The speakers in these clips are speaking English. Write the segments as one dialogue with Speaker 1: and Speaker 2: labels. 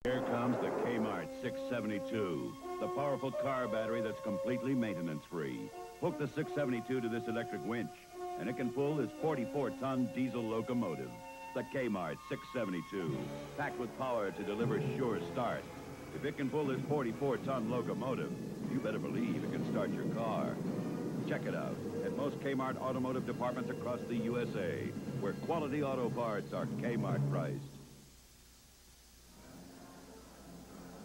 Speaker 1: Here comes the Kmart 672, the powerful car battery that's completely maintenance-free. Hook the 672 to this electric winch, and it can pull this 44-ton diesel locomotive. The Kmart 672, packed with power to deliver sure start. If it can pull this 44-ton locomotive, you better believe it can start your car. Check it out at most Kmart automotive departments across the USA, where quality auto parts are Kmart priced.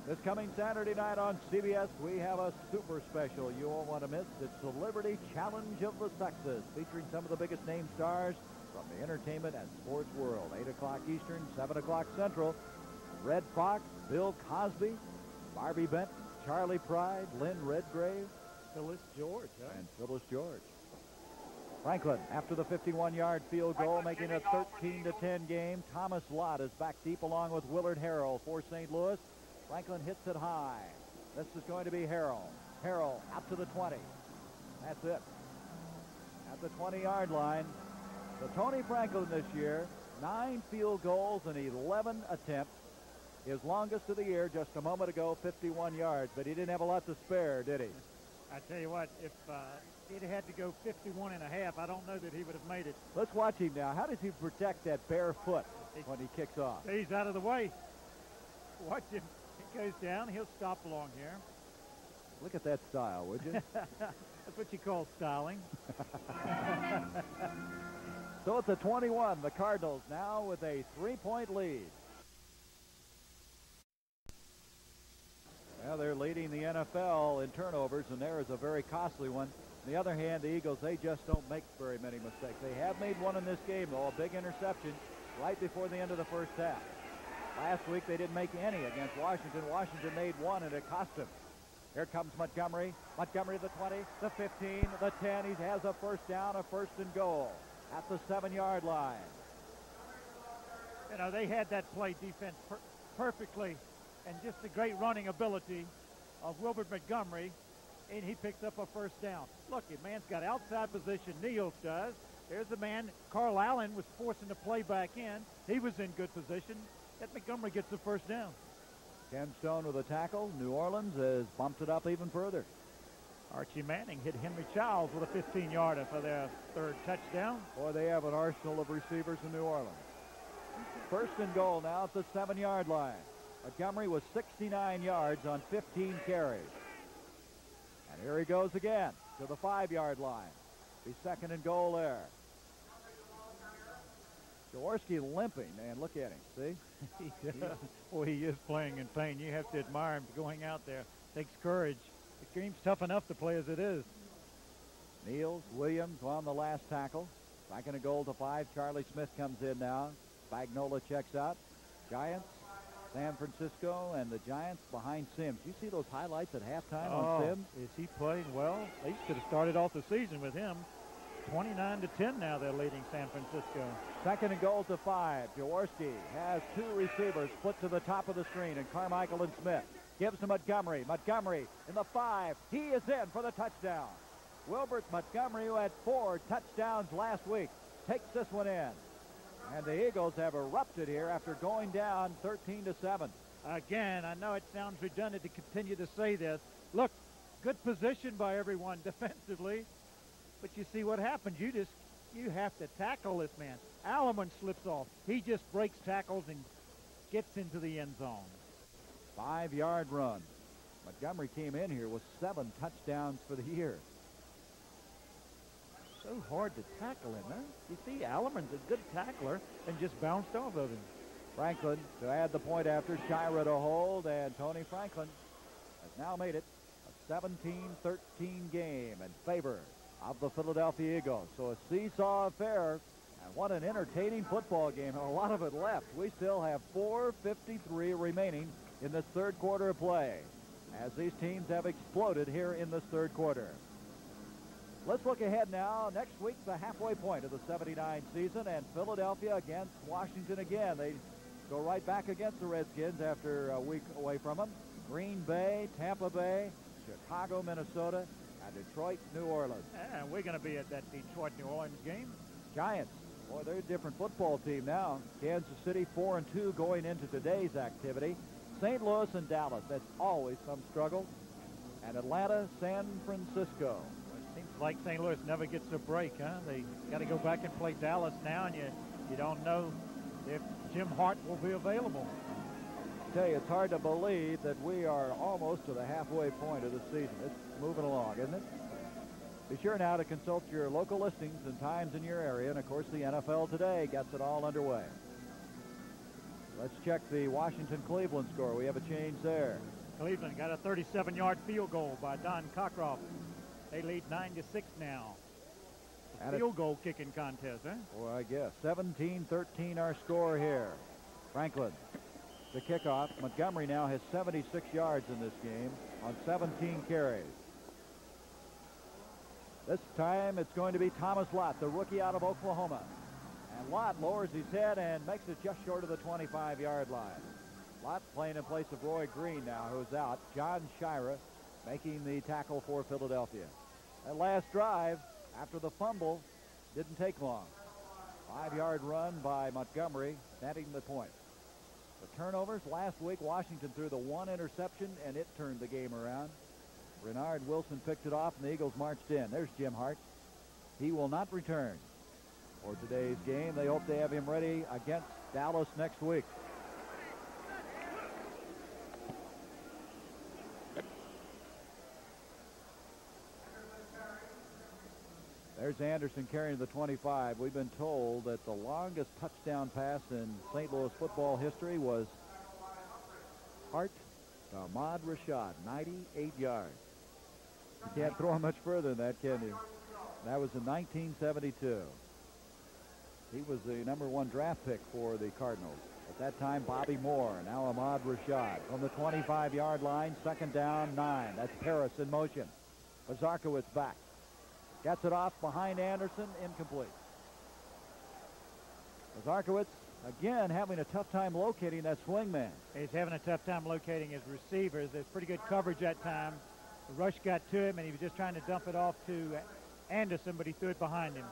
Speaker 2: This coming Saturday night on CBS, we have a super special you won't want to miss. It's the Liberty Challenge of the Sexes, featuring some of the biggest name stars from the entertainment and sports world. 8 o'clock Eastern, 7 o'clock Central. Red Fox, Bill Cosby, Barbie Benton, Charlie Pride, Lynn Redgrave,
Speaker 3: Phyllis George,
Speaker 2: and Phyllis George. Franklin, after the 51-yard field goal, making a 13-10 game. Thomas Lott is back deep along with Willard Harrell for St. Louis. Franklin hits it high. This is going to be Harrell. Harrell out to the 20. That's it. At the 20-yard line. So Tony Franklin this year, 9 field goals and 11 attempts. His longest of the year just a moment ago, 51 yards. But he didn't have a lot to spare, did he?
Speaker 3: I tell you what, if he'd had to go 51 and a half, I don't know that he would have made it.
Speaker 2: Let's watch him now. How does he protect that bare foot when he kicks off?
Speaker 3: He's out of the way. Watch him. He goes down. He'll stop along here.
Speaker 2: Look at that style, would you?
Speaker 3: That's what you call styling.
Speaker 2: So it's a 21. The Cardinals now with a 3-point lead. Well, they're leading the NFL in turnovers, and there is a very costly one. On the other hand, the Eagles, they just don't make very many mistakes. They have made one in this game, though, a big interception right before the end of the first half. Last week, they didn't make any against Washington. Washington made one, and it cost them. Here comes Montgomery. Montgomery to the 20, the 15, the 10. He has a first down, a first and goal at the 7-yard line.
Speaker 3: You know, they had that play defense perfectly, and just the great running ability of Wilbert Montgomery, and he picks up a first down. Look, the man's got outside position. Niels does. There's the man. Carl Allen was forcing the play back in. He was in good position. That Montgomery gets the first down.
Speaker 2: Ken Stone with a tackle. New Orleans has bumped it up even further.
Speaker 3: Archie Manning hit Henry Childs with a 15-yarder for their third touchdown.
Speaker 2: Boy, they have an arsenal of receivers in New Orleans. First and goal now at the 7-yard line. Montgomery was 69 yards on 15 carries. And here he goes again to the 5-yard line. Be second and goal there. Jaworski limping, and look at him, see?
Speaker 3: Boy, he is playing in pain. You have to admire him going out there. Takes courage. The game's tough enough to play as it is.
Speaker 2: Niels, Williams on the last tackle. Second and goal to 5. Charlie Smith comes in now. Spagnola checks out. Giants, San Francisco, and the Giants behind Sims. You see those highlights at halftime on Sims?
Speaker 3: Is he playing well? They should have started off the season with him. 29-10 now they're leading San Francisco.
Speaker 2: Second and goal to 5. Jaworski has 2 receivers put to the top of the screen, and Carmichael and Smith gives to Montgomery. Montgomery in the 5. He is in for the touchdown. Wilbert Montgomery, who had 4 touchdowns last week, takes this one in. And the Eagles have erupted here after going down 13-7.
Speaker 3: Again, I know it sounds redundant to continue to say this. Look, good position by everyone defensively. But you see what happens. You have to tackle this man. Alleman slips off. He just breaks tackles and gets into the end zone.
Speaker 2: 5-yard run. Montgomery came in here with 7 touchdowns for the year.
Speaker 3: So hard to tackle him, huh? You see, Alleman's a good tackler and just bounced off of him.
Speaker 2: Franklin to add the point after. Shira to hold, and Tony Franklin has now made it a 17-13 game in favor of the Philadelphia Eagles. So a seesaw affair, and what an entertaining football game. A lot of it left. We still have 4:53 remaining in this third quarter of play, as these teams have exploded here in this third quarter. Let's look ahead now. Next week, the halfway point of the 79 season, and Philadelphia against Washington again. They go right back against the Redskins after a week away from them. Green Bay, Tampa Bay, Chicago, Minnesota, and Detroit, New Orleans.
Speaker 3: And we're going to be at that Detroit-New Orleans game.
Speaker 2: Giants, boy, they're a different football team now. Kansas City 4-2 going into today's activity. St. Louis and Dallas, that's always some struggle. And Atlanta, San Francisco.
Speaker 3: It seems like St. Louis never gets a break, huh? They got to go back and play Dallas now, and you don't know if Jim Hart will be available.
Speaker 2: I tell you, it's hard to believe that we are almost to the halfway point of the season. It's moving along, isn't it? Be sure now to consult your local listings and times in your area, and of course the NFL Today gets it all underway. Let's check the Washington-Cleveland score. We have a change there.
Speaker 3: Cleveland got a 37-yard field goal by Don Cockcroft. They lead 9-6 now. A field goal kicking contest, huh?
Speaker 2: Well, I guess. 17-13 our score here. Franklin, the kickoff. Montgomery now has 76 yards in this game on 17 carries. This time it's going to be Thomas Lott, the rookie out of Oklahoma. And Lott lowers his head and makes it just short of the 25-yard line. Lott playing in place of Roy Green now, who's out. John Shira making the tackle for Philadelphia. That last drive, after the fumble, didn't take long. 5-yard run by Montgomery, netting the point. The turnovers last week, Washington threw the one interception, and it turned the game around. Renard Wilson picked it off, and the Eagles marched in. There's Jim Hart. He will not return for today's game. They hope they have him ready against Dallas next week. There's Anderson carrying the 25. We've been told that the longest touchdown pass in St. Louis football history was Hart to Ahmad Rashad, 98 yards. You can't throw him much further than that, can you? That was in 1972. He was the #1 draft pick for the Cardinals. At that time, Bobby Moore, now Ahmad Rashad. From the 25-yard line, 2nd down, 9. That's Paris in motion. Bazarkowitz back. Gets it off behind Anderson, incomplete. Bazarkowitz, again, having a tough time locating that swing man.
Speaker 3: He's having a tough time locating his receivers. There's pretty good coverage that time. The rush got to him, and he was just trying to dump it off to Anderson, but he threw it behind him.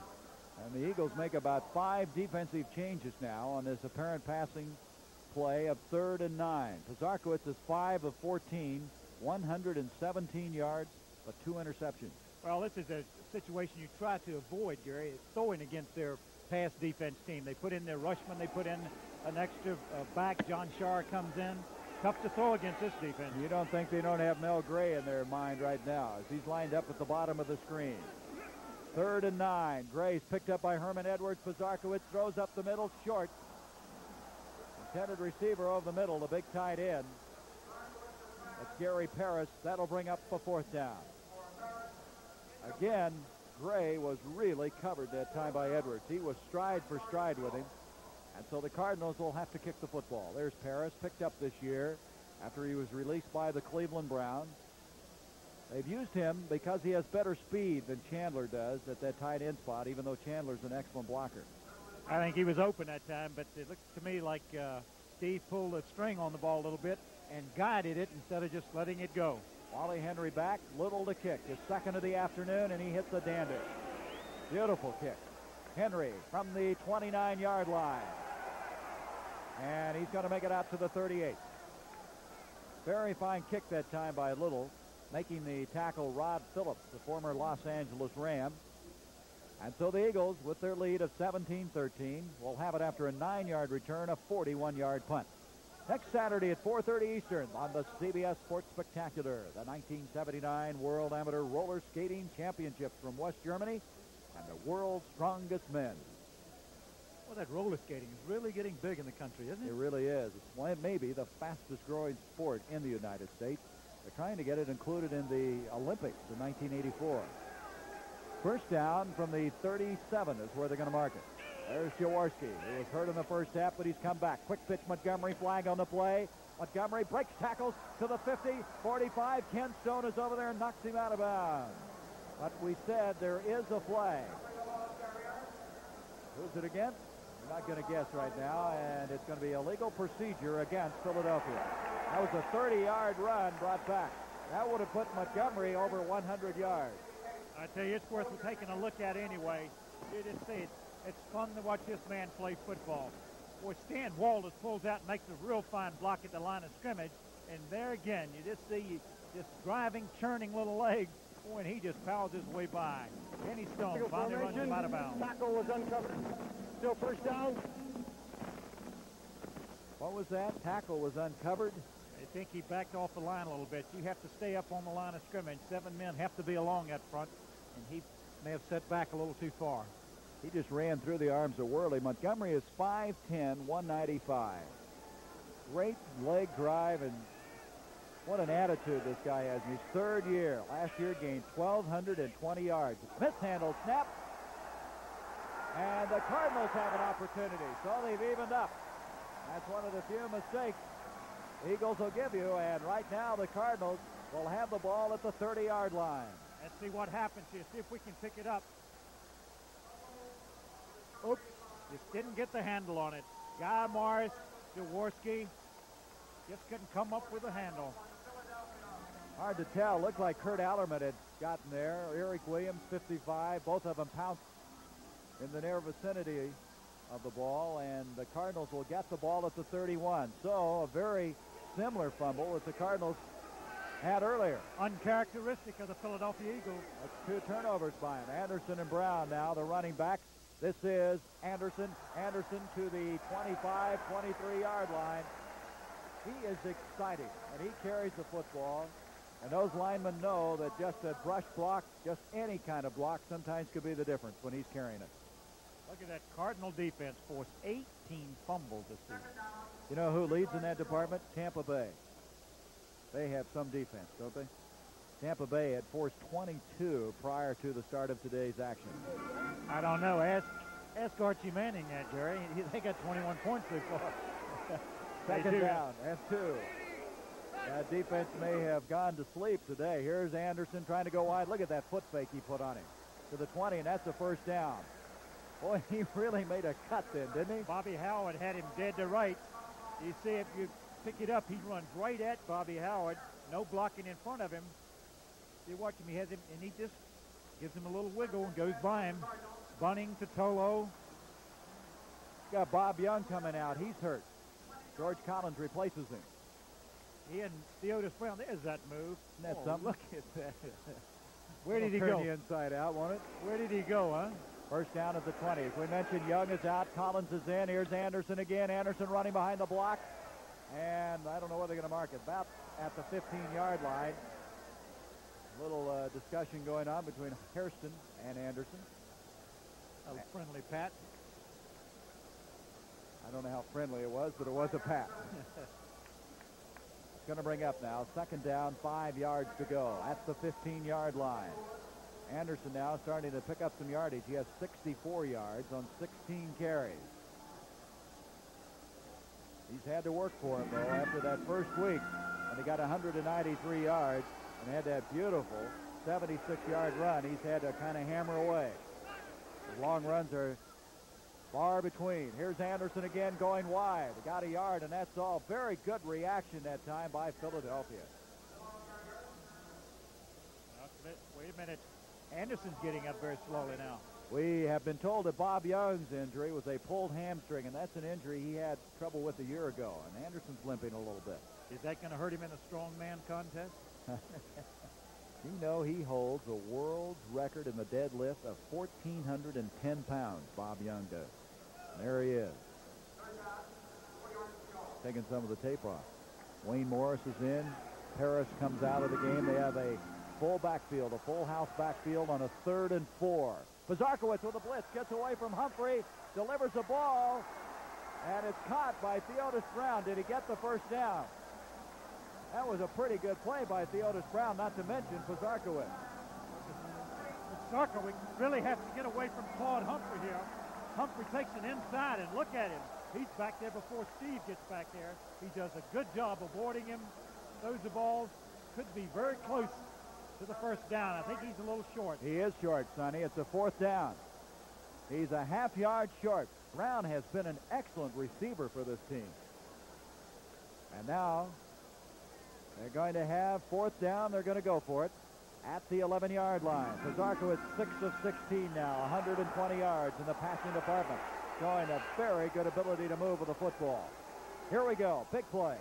Speaker 2: And the Eagles make about 5 defensive changes now on this apparent passing play of 3rd and 9. Bazarkowitz is 5 of 14, 117 yards, but 2 interceptions.
Speaker 3: Well, this is a situation you try to avoid, Gary. It's throwing against their pass defense team. They put in their rushman. They put in an extra back. John Shar comes in. Tough to throw against this defense.
Speaker 2: You don't think they don't have Mel Gray in their mind right now as he's lined up at the bottom of the screen. 3rd and 9. Gray's picked up by Herman Edwards. Bazarkowitz throws up the middle, short. Intended receiver over the middle, the big tight end. That's Gary Paris. That'll bring up the 4th down. Again, Gray was really covered that time by Edwards. He was stride for stride with him. And so the Cardinals will have to kick the football. There's Paris, picked up this year after he was released by the Cleveland Browns. They've used him because he has better speed than Chandler does at that tight end spot, even though Chandler's an excellent blocker.
Speaker 3: I think he was open that time, but it looked to me like Steve pulled the string on the ball a little bit and guided it instead of just letting it go.
Speaker 2: Wally Henry back, little to kick. His 2nd of the afternoon, and he hits the dander. Beautiful kick. Henry from the 29-yard line. And he's going to make it out to the 38. Very fine kick that time by Little, making the tackle Rod Phillips, the former Los Angeles Ram. And so the Eagles, with their lead of 17-13, will have it after a 9-yard return, a 41-yard punt. Next Saturday at 4:30 Eastern on the CBS Sports Spectacular, the 1979 World Amateur Roller Skating Championships from West Germany and the world's strongest men.
Speaker 3: Well, that roller skating is really getting big in the country, isn't it?
Speaker 2: It really is. It's maybe the fastest growing sport in the United States. They're trying to get it included in the Olympics in 1984. First down from the 37 is where they're going to mark it. There's Jaworski, who was hurt in the first half, but he's come back. Quick pitch, Montgomery, flag on the play. Montgomery breaks tackles to the 50, 45. Ken Stone is over there and knocks him out of bounds. But we said there is a flag. Who's it against? We're not going to guess right now, and it's going to be a legal procedure against Philadelphia. That was a 30-yard run brought back. That would have put Montgomery over 100 yards.
Speaker 3: I tell you, it's worth taking a look at anyway. You just see it. It's fun to watch this man play football. Boy, Stan Walters pulls out and makes a real fine block at the line of scrimmage. And there again, you just see this driving, churning little leg. Boy, and he just powers his way by. Kenny Stone finally runs him out of bounds.
Speaker 4: Tackle was uncovered. Still first down.
Speaker 2: What was that? Tackle was uncovered.
Speaker 3: I think he backed off the line a little bit. You have to stay up on the line of scrimmage. 7 men have to be along that front, and he may have set back a little too far.
Speaker 2: He just ran through the arms of Worley. Montgomery is 5'10", 195. Great leg drive, and what an attitude this guy has in his third year. Last year gained 1,220 yards. Mishandled snap, and the Cardinals have an opportunity, so they've evened up. That's one of the few mistakes the Eagles will give you, and right now the Cardinals will have the ball at the 30-yard line.
Speaker 3: Let's see what happens here. See if we can pick it up. Oops, just didn't get the handle on it. Guy Morris, Jaworski, just couldn't come up with a handle.
Speaker 2: Hard to tell. Looked like Kurt Allerman had gotten there. Eric Williams, 55. Both of them pounced in the near vicinity of the ball, and the Cardinals will get the ball at the 31. So a very similar fumble as the Cardinals had earlier.
Speaker 3: Uncharacteristic of the Philadelphia Eagles.
Speaker 2: That's 2 turnovers by him. Anderson and Brown now, the running backs. This is Anderson. Anderson to the 25, 23-yard line. He is exciting, and he carries the football. And those linemen know that just a brush block, just any kind of block, sometimes could be the difference when he's carrying it.
Speaker 3: Look at that Cardinal defense forced 18 fumbles this season.
Speaker 2: You know who leads in that department? Tampa Bay. They have some defense, don't they? Tampa Bay had forced 22 prior to the start of today's action.
Speaker 3: I don't know. Ask Archie Manning that, Jerry. They got 21 points so far.
Speaker 2: Second down and 2. That defense may have gone to sleep today. Here's Anderson trying to go wide. Look at that foot fake he put on him. To the 20, and that's the first down. Boy, he really made a cut then, didn't he?
Speaker 3: Bobby Howard had him dead to right. You see, if you pick it up, he runs right at Bobby Howard. No blocking in front of him. You watch him, he has him, and he just gives him a little wiggle and goes by him. Bunning to Tolo.
Speaker 2: Got Bob Young coming out. He's hurt. George Collins replaces him.
Speaker 3: He and Theodis Brown. There's that move.
Speaker 2: Isn't that something?
Speaker 3: Look at that. Where did he go?
Speaker 2: Turn the inside out, won't it?
Speaker 3: Where did he go, huh?
Speaker 2: First down at the 20. As we mentioned, Young is out. Collins is in. Here's Anderson again. Anderson running behind the block. And I don't know where they're going to mark it. About at the 15-yard line. A little discussion going on between Hairston and Anderson.
Speaker 3: A friendly pat.
Speaker 2: I don't know how friendly it was, but it was a pat. It's going to bring up now. Second down, 5 yards to go. At the 15-yard line. Anderson now starting to pick up some yardage. He has 64 yards on 16 carries. He's had to work for it, though, after that first week. And he got 193 yards and had that beautiful 76-yard run. He's had to kind of hammer away. The long runs are far between. Here's Anderson again going wide. He got a yard, and that's all. Very good reaction that time by Philadelphia.
Speaker 3: Wait a minute. Anderson's getting up very slowly now.
Speaker 2: We have been told that Bob Young's injury was a pulled hamstring, and that's an injury he had trouble with a year ago. And Anderson's limping a little bit.
Speaker 3: Is that going to hurt him in a strongman contest?
Speaker 2: You know he holds a world's record in the deadlift of 1,410 pounds, Bob Young does. And there he is. Taking some of the tape off. Wayne Morris is in. Harris comes out of the game. They have a full backfield, a full house backfield on a 3rd and 4. Pazarkowicz with a blitz, gets away from Humphrey, delivers the ball, and it's caught by Theodis Brown. Did he get the first down? That was a pretty good play by Theodis Brown, not to mention Pazarkowicz.
Speaker 3: Pazarkowicz really has to get away from Claude Humphrey here. Humphrey takes it inside, and look at him. He's back there before Steve gets back there. He does a good job avoiding him. Throws the ball. Could be very close to the first down. I think he's a little short.
Speaker 2: He is short, Sonny. It's a 4th down. He's a half yard short. Brown has been an excellent receiver for this team. And now they're going to have 4th down. They're going to go for it at the 11-yard line. Pazarkowicz 6 of 16 now, 120 yards in the passing department. showing a very good ability to move with the football. Here we go. Big play.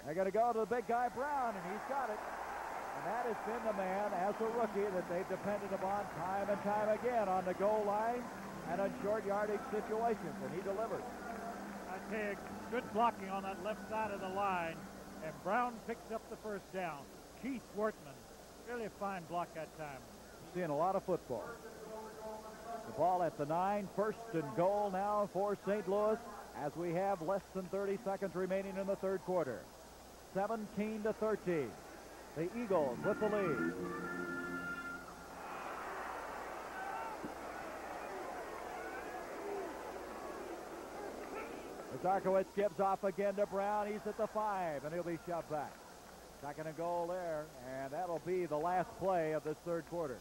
Speaker 2: They're going to go to the big guy, Brown, and he's got it. And that has been the man, as a rookie, that they've depended upon time and time again on the goal line and on short yardage situations, and he delivered.
Speaker 3: I tell you, good blocking on that left side of the line, and Brown picks up the first down. Keith Wortman, really a fine block that time.
Speaker 2: Seeing a lot of football. The ball at the 9, first and goal now for St. Louis, as we have less than 30 seconds remaining in the third quarter. 17-13. The Eagles with the lead. Zarkowitz gives off again to Brown. He's at the 5, and he'll be shoved back. Second and goal there, and that'll be the last play of this third quarter.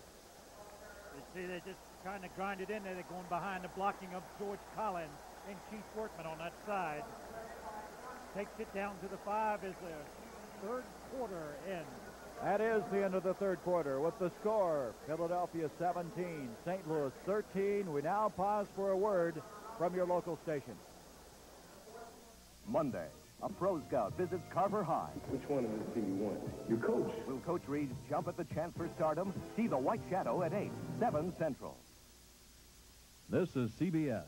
Speaker 3: You see, they just kind of grind it in there. They're going behind the blocking of George Collins and Keith Wortman on that side. Takes it down to the 5 as the third quarter ends.
Speaker 2: That is the end of the third quarter with the score, Philadelphia 17, St. Louis 13. We now pause for a word from your local station.
Speaker 5: Monday, a pro scout visits Carver High.
Speaker 6: Which one of us do you want? Your coach.
Speaker 5: Will Coach Reed jump at the chance for stardom? See The White Shadow at 8, 7 Central.
Speaker 7: This is CBS.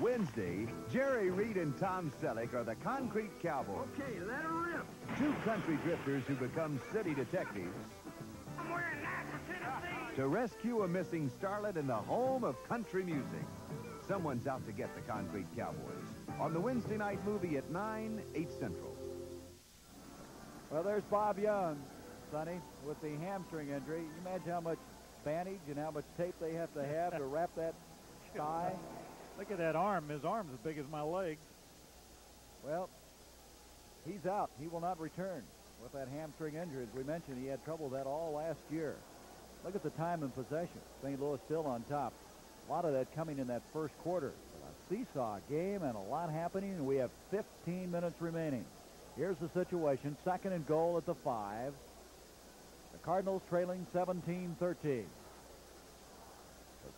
Speaker 7: Wednesday, Jerry Reed and Tom Selleck are the Concrete Cowboys.
Speaker 4: Okay, let her rip.
Speaker 7: Two country drifters who become city detectives
Speaker 4: I'm wearing that for Tennessee.
Speaker 7: to rescue a missing starlet in the home of country music. Someone's out to get the Concrete Cowboys on the Wednesday night movie at 9, 8 Central.
Speaker 2: Well, there's Bob Young, Sonny, with the hamstring injury. You imagine how much bandage and how much tape they have to wrap that thigh?
Speaker 3: Look at that arm. His arm's as big as my leg.
Speaker 2: Well, he's out. He will not return with that hamstring injury. As we mentioned, he had trouble with that all last year. Look at the time in possession. St. Louis still on top. A lot of that coming in that first quarter. A seesaw game and a lot happening, and we have 15 minutes remaining. Here's the situation. Second and goal at the 5. The Cardinals trailing 17-13.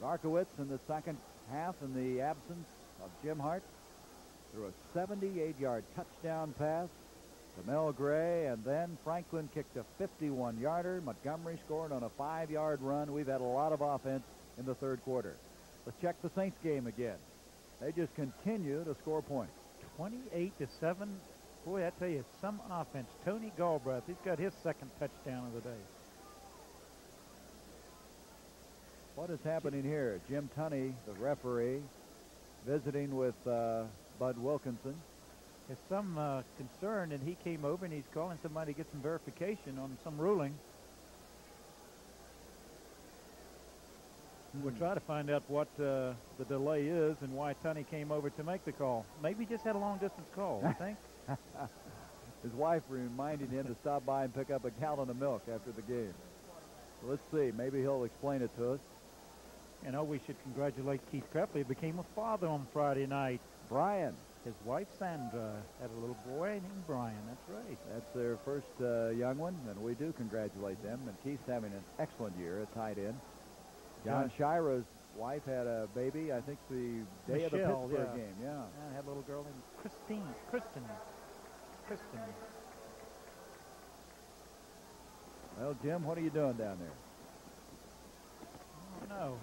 Speaker 2: Zarkowitz in the second half in the absence of Jim Hart threw a 78-yard touchdown pass to Mel Gray, and then Franklin kicked a 51-yarder. Montgomery scored on a 5-yard run. We've had a lot of offense in the third quarter. Let's check the Saints game again. They just continue to score points.
Speaker 3: 28-7. Boy, I tell you, some offense. Tony Galbraith, he's got his second touchdown of the day.
Speaker 2: What is happening here? Jim Tunney, the referee, visiting with Bud Wilkinson.
Speaker 3: There's some concern, and he came over and he's calling somebody to get some verification on some ruling. We'll try to find out what the delay is and why Tunney came over to make the call. Maybe he just had a long-distance call, I think.
Speaker 2: His wife reminded him to stop by and pick up a gallon of milk after the game. So let's see. Maybe he'll explain it to us.
Speaker 3: You know, we should congratulate Keith Krepley. He became a father on Friday night.
Speaker 2: Brian.
Speaker 3: His wife, Sandra, had a little boy named Brian. That's right.
Speaker 2: That's their first young one, and we do congratulate them. And Keith's having an excellent year at tight end. John Shira's wife had a baby, I think, the day of the Pittsburgh game. Yeah.
Speaker 3: I had a little girl named Kristen.
Speaker 2: Well, Jim, what are you doing down there?
Speaker 3: I don't know.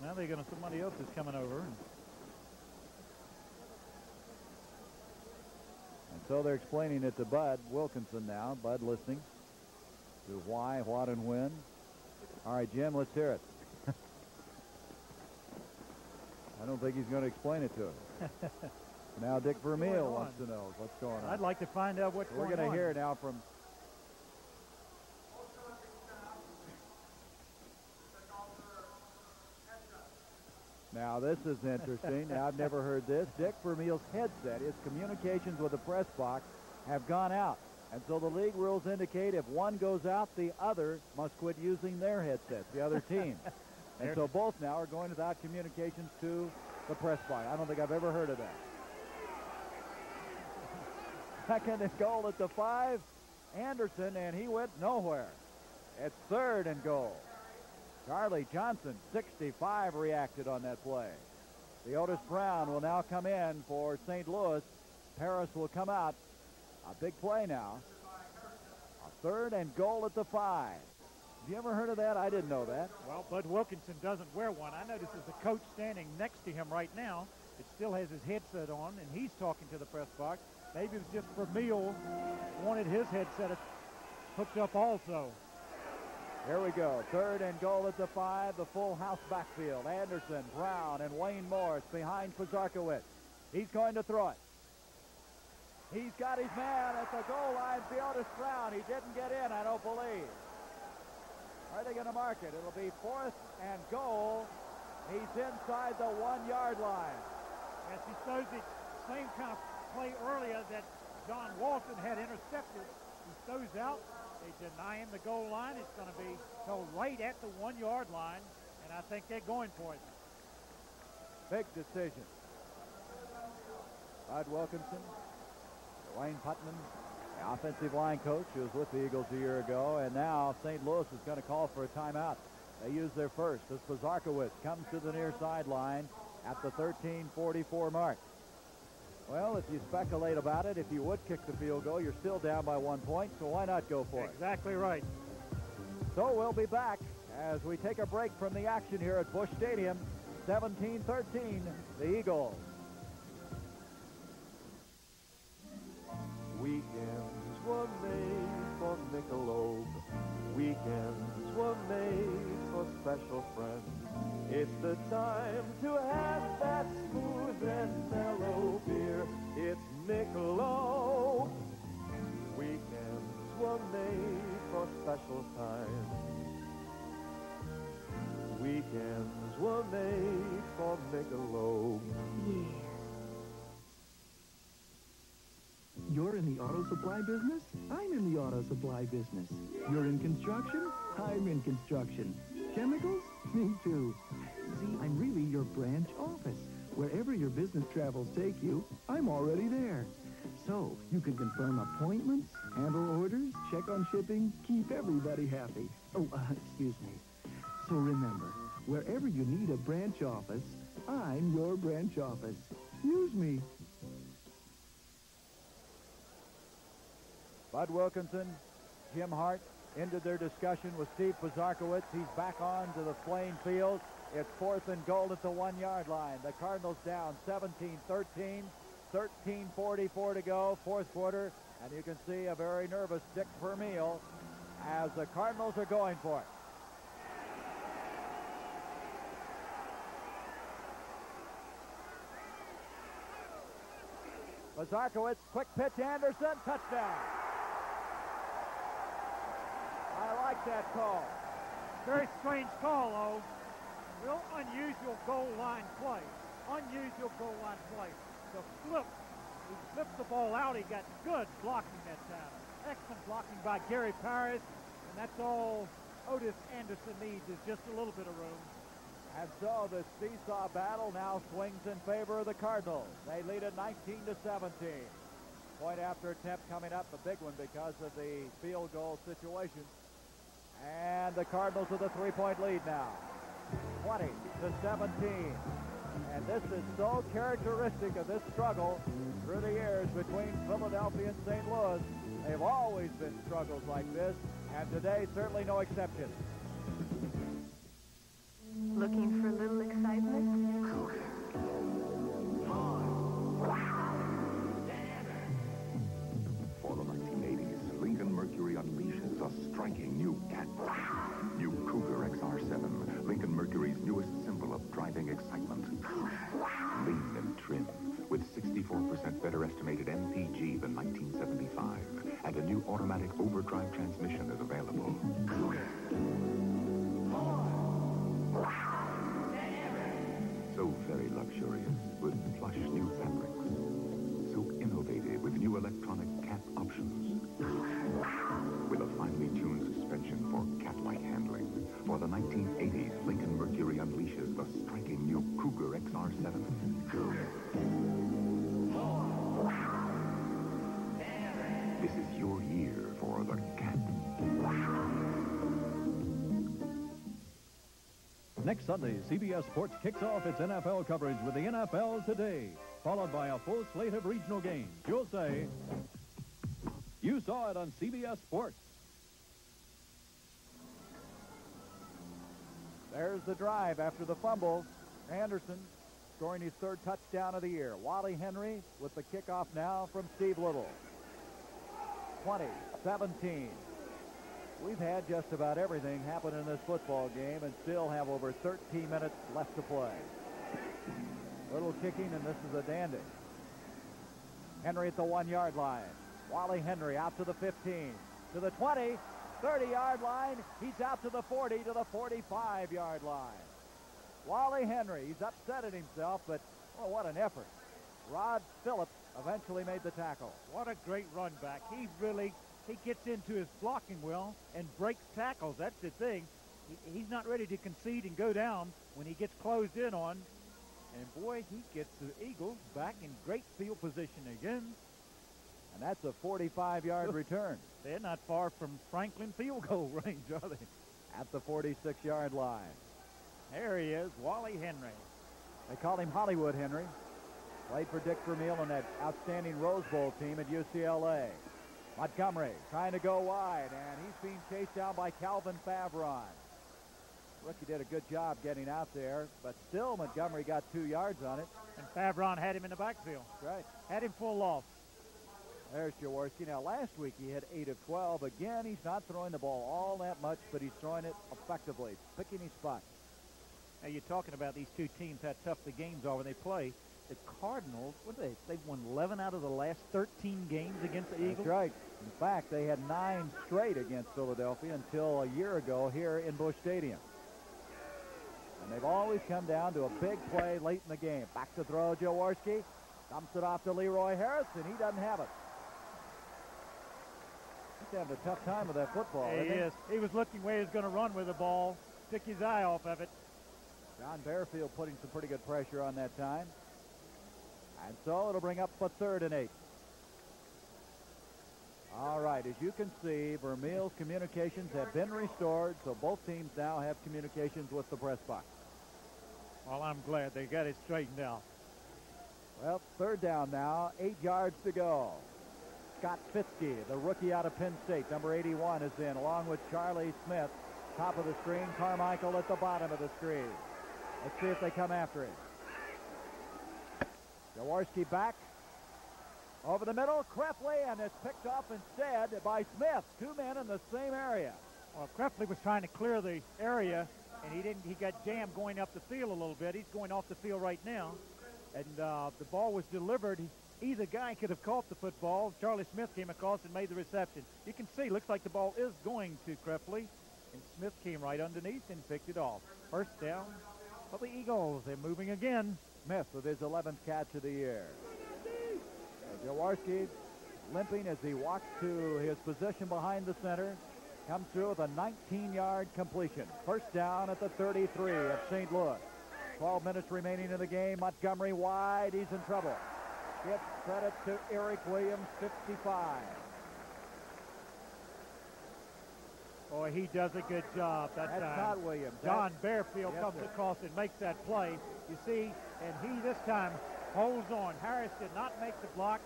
Speaker 3: Now they're going to, somebody else is coming over. And
Speaker 2: so they're explaining it to Bud Wilkinson now. Bud listening to why, what, and when. All right, Jim, let's hear it. I don't think he's going to explain it to him. Now Dick Vermeil wants to know what's going on.
Speaker 3: I'd like to find out what's going on.
Speaker 2: We're going to hear now from... Now, this is interesting. I've never heard this. Dick Vermeil's headset, his communications with the press box, have gone out. And so the league rules indicate if one goes out, the other must quit using their headsets, the other team. And so both now are going without communications to the press box. I don't think I've ever heard of that. Second and goal at the 5. Anderson, and he went nowhere. It's third and goal. Charlie Johnson, 65, reacted on that play. The Otis Brown will now come in for St. Louis. Paris will come out. A big play now. A 3rd and goal at the 5. Have you ever heard of that? I didn't know that.
Speaker 3: Well, Bud Wilkinson doesn't wear one. I notice as the coach standing next to him right now, it still has his headset on, and he's talking to the press box. Maybe it was just Vermeil wanted his headset hooked up also.
Speaker 2: Here we go. 3rd and goal at the 5. The full house backfield. Anderson, Brown, and Wayne Morris behind Pazarkowicz. He's going to throw it. He's got his man at the goal line, Otis Brown. He didn't get in, I don't believe. Are they going to mark it? It'll be 4th and goal. He's inside the 1-yard line.
Speaker 3: Yes, he throws the same kind of play earlier that John Walton had intercepted. He throws out. They deny him the goal line. It's going to be held right at the 1-yard line, and I think they're going for it.
Speaker 2: Big decision. Bud Wilkinson, Dwayne Putman, the offensive line coach who was with the Eagles a year ago, and now St. Louis is going to call for a timeout. They use their first as Pazarkowicz comes to the near sideline at the 13:44 mark. Well, if you speculate about it, if you would kick the field goal, you're still down by 1 point, so why not go for it?
Speaker 3: Exactly right.
Speaker 2: So we'll be back as we take a break from the action here at Busch Stadium. 17-13, the Eagles.
Speaker 8: Weekends were made for Michelob. Weekends were made for special friends. It's the time to have that smooth and mellow beer. It's Michelob. Weekends were made for special times. Weekends were made for Michelob.
Speaker 9: Yeah. You're in the auto supply business? I'm in the auto supply business. You're in construction? I'm in construction. Chemicals? Me too. See, I'm really your branch office. Wherever your business travels take you, I'm already there. So, you can confirm appointments, handle orders, check on shipping, keep everybody happy. Oh, excuse me. So remember, wherever you need a branch office, I'm your branch office. Use me.
Speaker 2: Bud Wilkinson, Jim Hart ended their discussion with Steve Pazarkowicz. He's back onto the playing field. It's 4th and goal at the 1-yard line. The Cardinals down 17-13, 13:44 to go, 4th quarter, and you can see a very nervous Dick Vermeil as the Cardinals are going for it. Pazarkowicz, quick pitch, Anderson, touchdown. I like that call.
Speaker 3: Very strange call, though. Real unusual goal line play. Unusual goal line play. The flip. He flipped the ball out. He got good blocking that time. Excellent blocking by Gary Paris. And that's all Otis Anderson needs is just a little bit of room.
Speaker 2: And so the seesaw battle now swings in favor of the Cardinals. They lead it 19-17. Point after attempt coming up, a big one because of the field goal situation. And the Cardinals with a 3-point lead now. 20-17. And this is so characteristic of this struggle through the years between Philadelphia and St. Louis. They've always been struggles like this, and today certainly no exception.
Speaker 10: Looking for a little excitement?
Speaker 6: For the 1980s, Lincoln Mercury unleashes a striking new cat. New Cougar XR7, Lincoln Mercury's newest symbol of driving excitement. Lean and trim, with 64% better estimated MPG than 1975, and a new automatic overdrive transmission is available. So very luxurious, with plush new fabrics. So innovative, with new electronic cat options. With a finely tuned suspension for cat-like handling. For the 1980s, Lincoln Mercury unleashes the striking new Cougar XR7. This is your year for the cat.
Speaker 2: Next Sunday, CBS Sports kicks off its NFL coverage with the NFL Today, followed by a full slate of regional games. You'll say, you saw it on CBS Sports. There's the drive after the fumble. Anderson scoring his third touchdown of the year. Wally Henry with the kickoff now from Steve Little. 20-17. We've had just about everything happen in this football game and still have over 13 minutes left to play. Little kicking, and this is a dandy. Henry at the 1-yard line. Wally Henry out to the 15, to the 20, 30-yard line. He's out to the 40, to the 45-yard line. Wally Henry, he's upset at himself, but oh, what an effort. Rod Phillips eventually made the tackle.
Speaker 3: What a great run back. He gets into his blocking well and breaks tackles. That's the thing. He's not ready to concede and go down when he gets closed in on. And boy, he gets the Eagles back in great field position again.
Speaker 2: And that's a 45-yard return.
Speaker 3: They're not far from Franklin field goal range, are they?
Speaker 2: At the 46-yard line.
Speaker 3: There he is, Wally Henry.
Speaker 2: They called him Hollywood Henry. Played for Dick Vermeil on that outstanding Rose Bowl team at UCLA. Montgomery trying to go wide, and he's being chased down by Calvin Favron. Rookie did a good job getting out there, but still Montgomery got 2 yards on it.
Speaker 3: And Favron had him in the backfield.
Speaker 2: That's right.
Speaker 3: Had him full off.
Speaker 2: There's Jaworski. Now, last week he had 8 of 12. Again, he's not throwing the ball all that much, but he's throwing it effectively, picking his spots.
Speaker 3: Now, you're talking about these two teams, how tough the games are when they play. The Cardinals, they've won 11 out of the last 13 games against the Eagles.
Speaker 2: That's right. In fact, they had 9 straight against Philadelphia until a year ago here in Busch Stadium. And they've always come down to a big play late in the game. Back to throw, Jaworski. Dumps it off to Leroy Harris, and he doesn't have it. He's having a tough time with that football,
Speaker 3: He is. He was looking where he was going to run with the ball. Took his eye off of it.
Speaker 2: John Bearfield putting some pretty good pressure on that time. And so it'll bring up a 3rd and 8. All right, as you can see, Vermeil's communications have been restored, so both teams now have communications with the press box.
Speaker 3: Well, I'm glad they got it straightened out.
Speaker 2: Well, 3rd down now, 8 yards to go. Scott Fitzke, the rookie out of Penn State, number 81, is in, along with Charlie Smith. Top of the screen, Carmichael at the bottom of the screen. Let's see if they come after him. Jaworski back. Over the middle, Krefley, and it's picked off instead by Smith. 2 men in the same area.
Speaker 3: Well, Krefley was trying to clear the area, and he got jammed going up the field a little bit. He's going off the field right now. And the ball was delivered. Either guy could have caught the football. Charlie Smith came across and made the reception. You can see, looks like the ball is going to Krefley. And Smith came right underneath and picked it off. 1st down for the Eagles. They're moving again.
Speaker 2: Smith with his 11th catch of the year. Jaworski limping as he walks to his position behind the center. Comes through with a 19-yard completion. 1st down at the 33 of St. Louis. 12 minutes remaining in the game. Montgomery wide. He's in trouble. Give credit to Eric Williams, 55.
Speaker 3: Boy, he does a good job that time.
Speaker 2: That's not Williams.
Speaker 3: John Bearfield comes across and makes that play. You see, and he this time holds on. Harris did not make the block.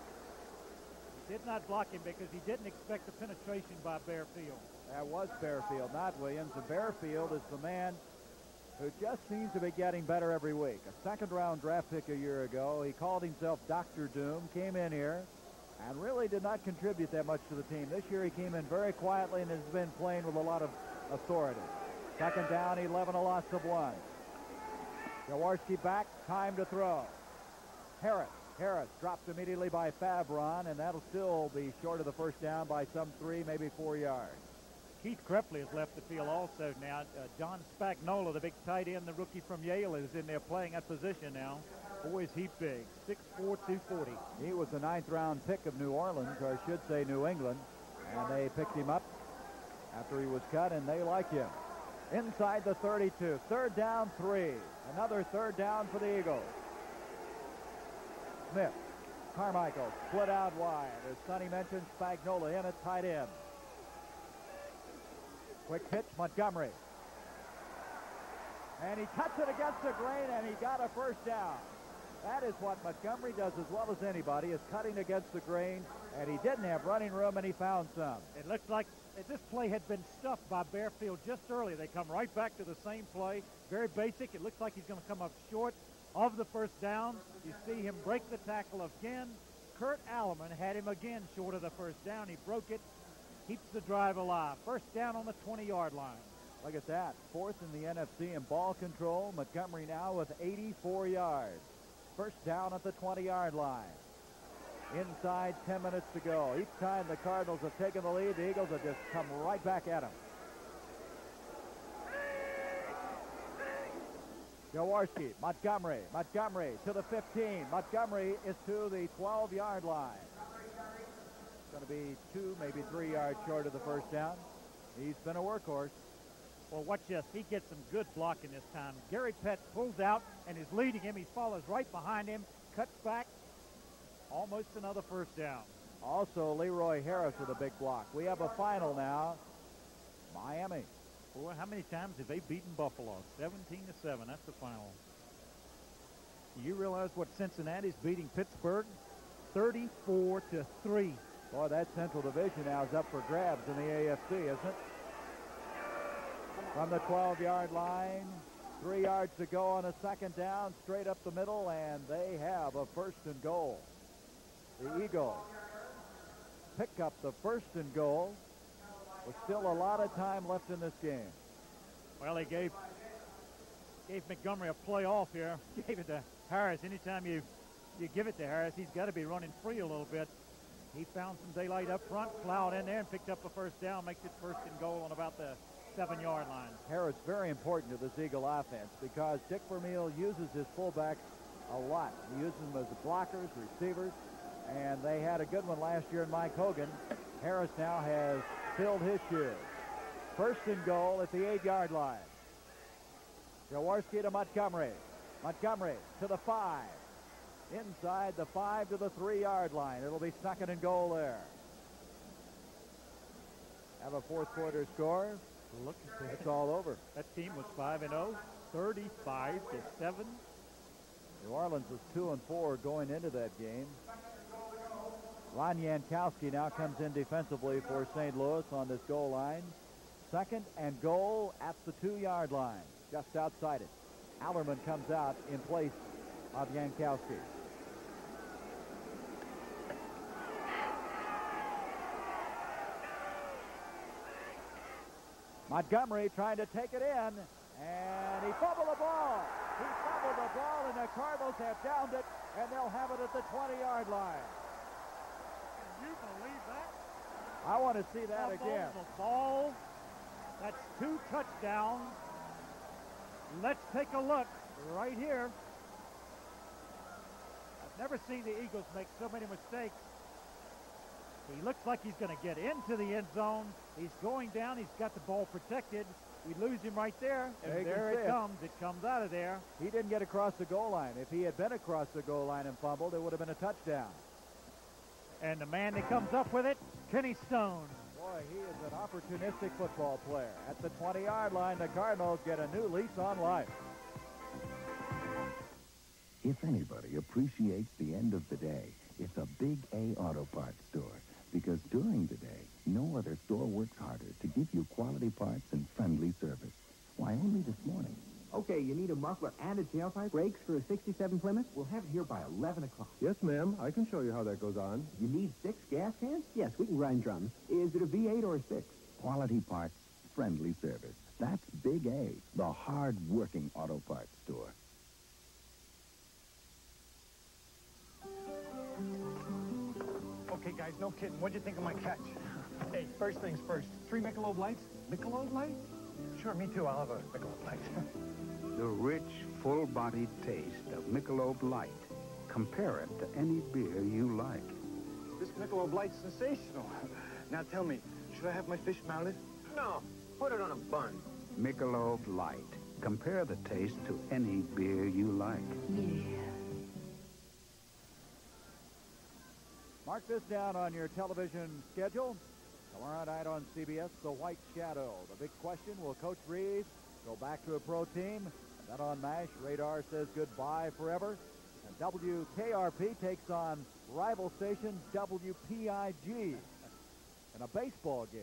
Speaker 3: He did not block him because he didn't expect the penetration by Bearfield.
Speaker 2: That was Bearfield, not Williams. And Bearfield is the man who just seems to be getting better every week. A 2nd-round draft pick a year ago. He called himself Dr. Doom, came in here, and really did not contribute that much to the team. This year he came in very quietly and has been playing with a lot of authority. 2nd down, 11, a loss of 1. Jaworski back, time to throw. Harris dropped immediately by Favron, and that'll still be short of the 1st down by some 3, maybe 4 yards.
Speaker 3: Keith Krefley has left the field also now. John Spagnola, the big tight end, the rookie from Yale, is in there playing that position now. Boy, is he big. 6'4", 240.
Speaker 2: He was the 9th-round pick of New Orleans, or I should say New England, and they picked him up after he was cut, and they like him. Inside the 32. 3rd down, 3. Another 3rd down for the Eagles. Smith, Carmichael, split out wide. As Sonny mentioned, Spagnola in at tight end. Quick pitch, Montgomery. And he cuts it against the grain, and he got a first down. That is what Montgomery does as well as anybody, is cutting against the grain, and he didn't have running room, and he found some.
Speaker 3: It looks like this play had been stuffed by Bearfield just early. They come right back to the same play. Very basic. It looks like he's going to come up short of the first down. You see him break the tackle again. Kurt Alleman had him again short of the first down. He broke it, keeps the drive alive. First down on the 20-yard line.
Speaker 2: Look at that. Fourth in the NFC in ball control. Montgomery now with 84 yards. First down at the 20-yard line. Inside 10 minutes to go. Each time the Cardinals have taken the lead, the Eagles have just come right back at them. Jaworski, Montgomery to the 15. Montgomery is to the 12-yard line. It's going to be 2, maybe 3 yards short of the first down. He's been a workhorse.
Speaker 3: Well, watch this. He gets some good blocking this time. Gary Pett pulls out and is leading him. He follows right behind him, cuts back. Almost another first down.
Speaker 2: Also, Leroy Harris with a big block. We have a final now. Miami.
Speaker 3: Boy, how many times have they beaten Buffalo? 17-7. That's the final. Do you realize what Cincinnati's beating Pittsburgh? 34-3.
Speaker 2: Boy, that Central Division now is up for grabs in the AFC, isn't it? From the 12-yard line, 3 yards to go on a second down, straight up the middle, and they have a first and goal. The Eagles pick up the first and goal with still a lot of time left in this game.
Speaker 3: Well, they gave Montgomery a play off here. Gave it to Harris. Anytime you give it to Harris, he's got to be running free a little bit. He found some daylight up front, plowed in there, and picked up a first down, makes it first and goal on about the 7-yard line.
Speaker 2: Harris very important to this Eagle offense because Dick Vermeil uses his fullbacks a lot. He uses them as blockers, receivers, and they had a good one last year in Mike Hogan. Harris now has filled his shoes. First and goal at the 8-yard line. Jaworski to Montgomery. Montgomery to the 5. Inside the 5 to the 3-yard line. It'll be second and goal there. Have a fourth quarter score.
Speaker 3: Look,
Speaker 2: it's all over.
Speaker 3: That team was 5-0, 35-7.
Speaker 2: New Orleans was 2-4 going into that game. Ron Yankowski now comes in defensively for St. Louis on this goal line. Second and goal at the 2-yard line, just outside it. Allerman comes out in place of Yankowski. Montgomery trying to take it in, and he fumbled the ball. He fumbled the ball, and the Cardinals have downed it, and they'll have it at the 20-yard line.
Speaker 3: Can you believe that?
Speaker 2: I want to see that again.
Speaker 3: The ball. That's 2 touchdowns. Let's take a look right here. I've never seen the Eagles make so many mistakes. He looks like he's going to get into the end zone. He's going down. He's got the ball protected. We lose him right there, and there it comes. It comes out of there.
Speaker 2: He didn't get across the goal line. If he had been across the goal line and fumbled, it would have been a touchdown.
Speaker 3: And the man that comes up with it, Kenny Stone.
Speaker 2: Boy, he is an opportunistic football player. At the 20-yard line, the Cardinals get a new lease on life.
Speaker 6: If anybody appreciates the end of the day, it's a Big A Auto Parts store. Because during the day, no other store works harder to give you quality parts and friendly service. Why, only this morning.
Speaker 5: Okay, you need a muffler and a tailpipe? Brakes for a 67 Plymouth? We'll have it here by 11 o'clock.
Speaker 8: Yes, ma'am. I can show you how that goes on.
Speaker 5: You need 6 gas cans? Yes, we can grind drums. Is it a V8 or a 6?
Speaker 6: Quality parts, friendly service. That's Big A, the hard-working auto parts store.
Speaker 11: Okay, guys, no kidding. What'd you think of my catch? Hey, first things first. 3 Michelob Lights? Michelob Light? Sure, me too. I'll have a Michelob Light.
Speaker 12: The rich, full-bodied taste of Michelob Light. Compare it to any beer you like.
Speaker 11: This Michelob Light's sensational. Now tell me, should I have my fish mallet?
Speaker 13: No, put it on a bun.
Speaker 12: Michelob Light. Compare the taste to any beer you like.
Speaker 10: Yeah.
Speaker 2: Mark this down on your television schedule. Tomorrow night on CBS, The White Shadow. The big question, will Coach Reeves go back to a pro team Set on MASH, Radar says goodbye forever. And WKRP takes on rival station WPIG in a baseball game.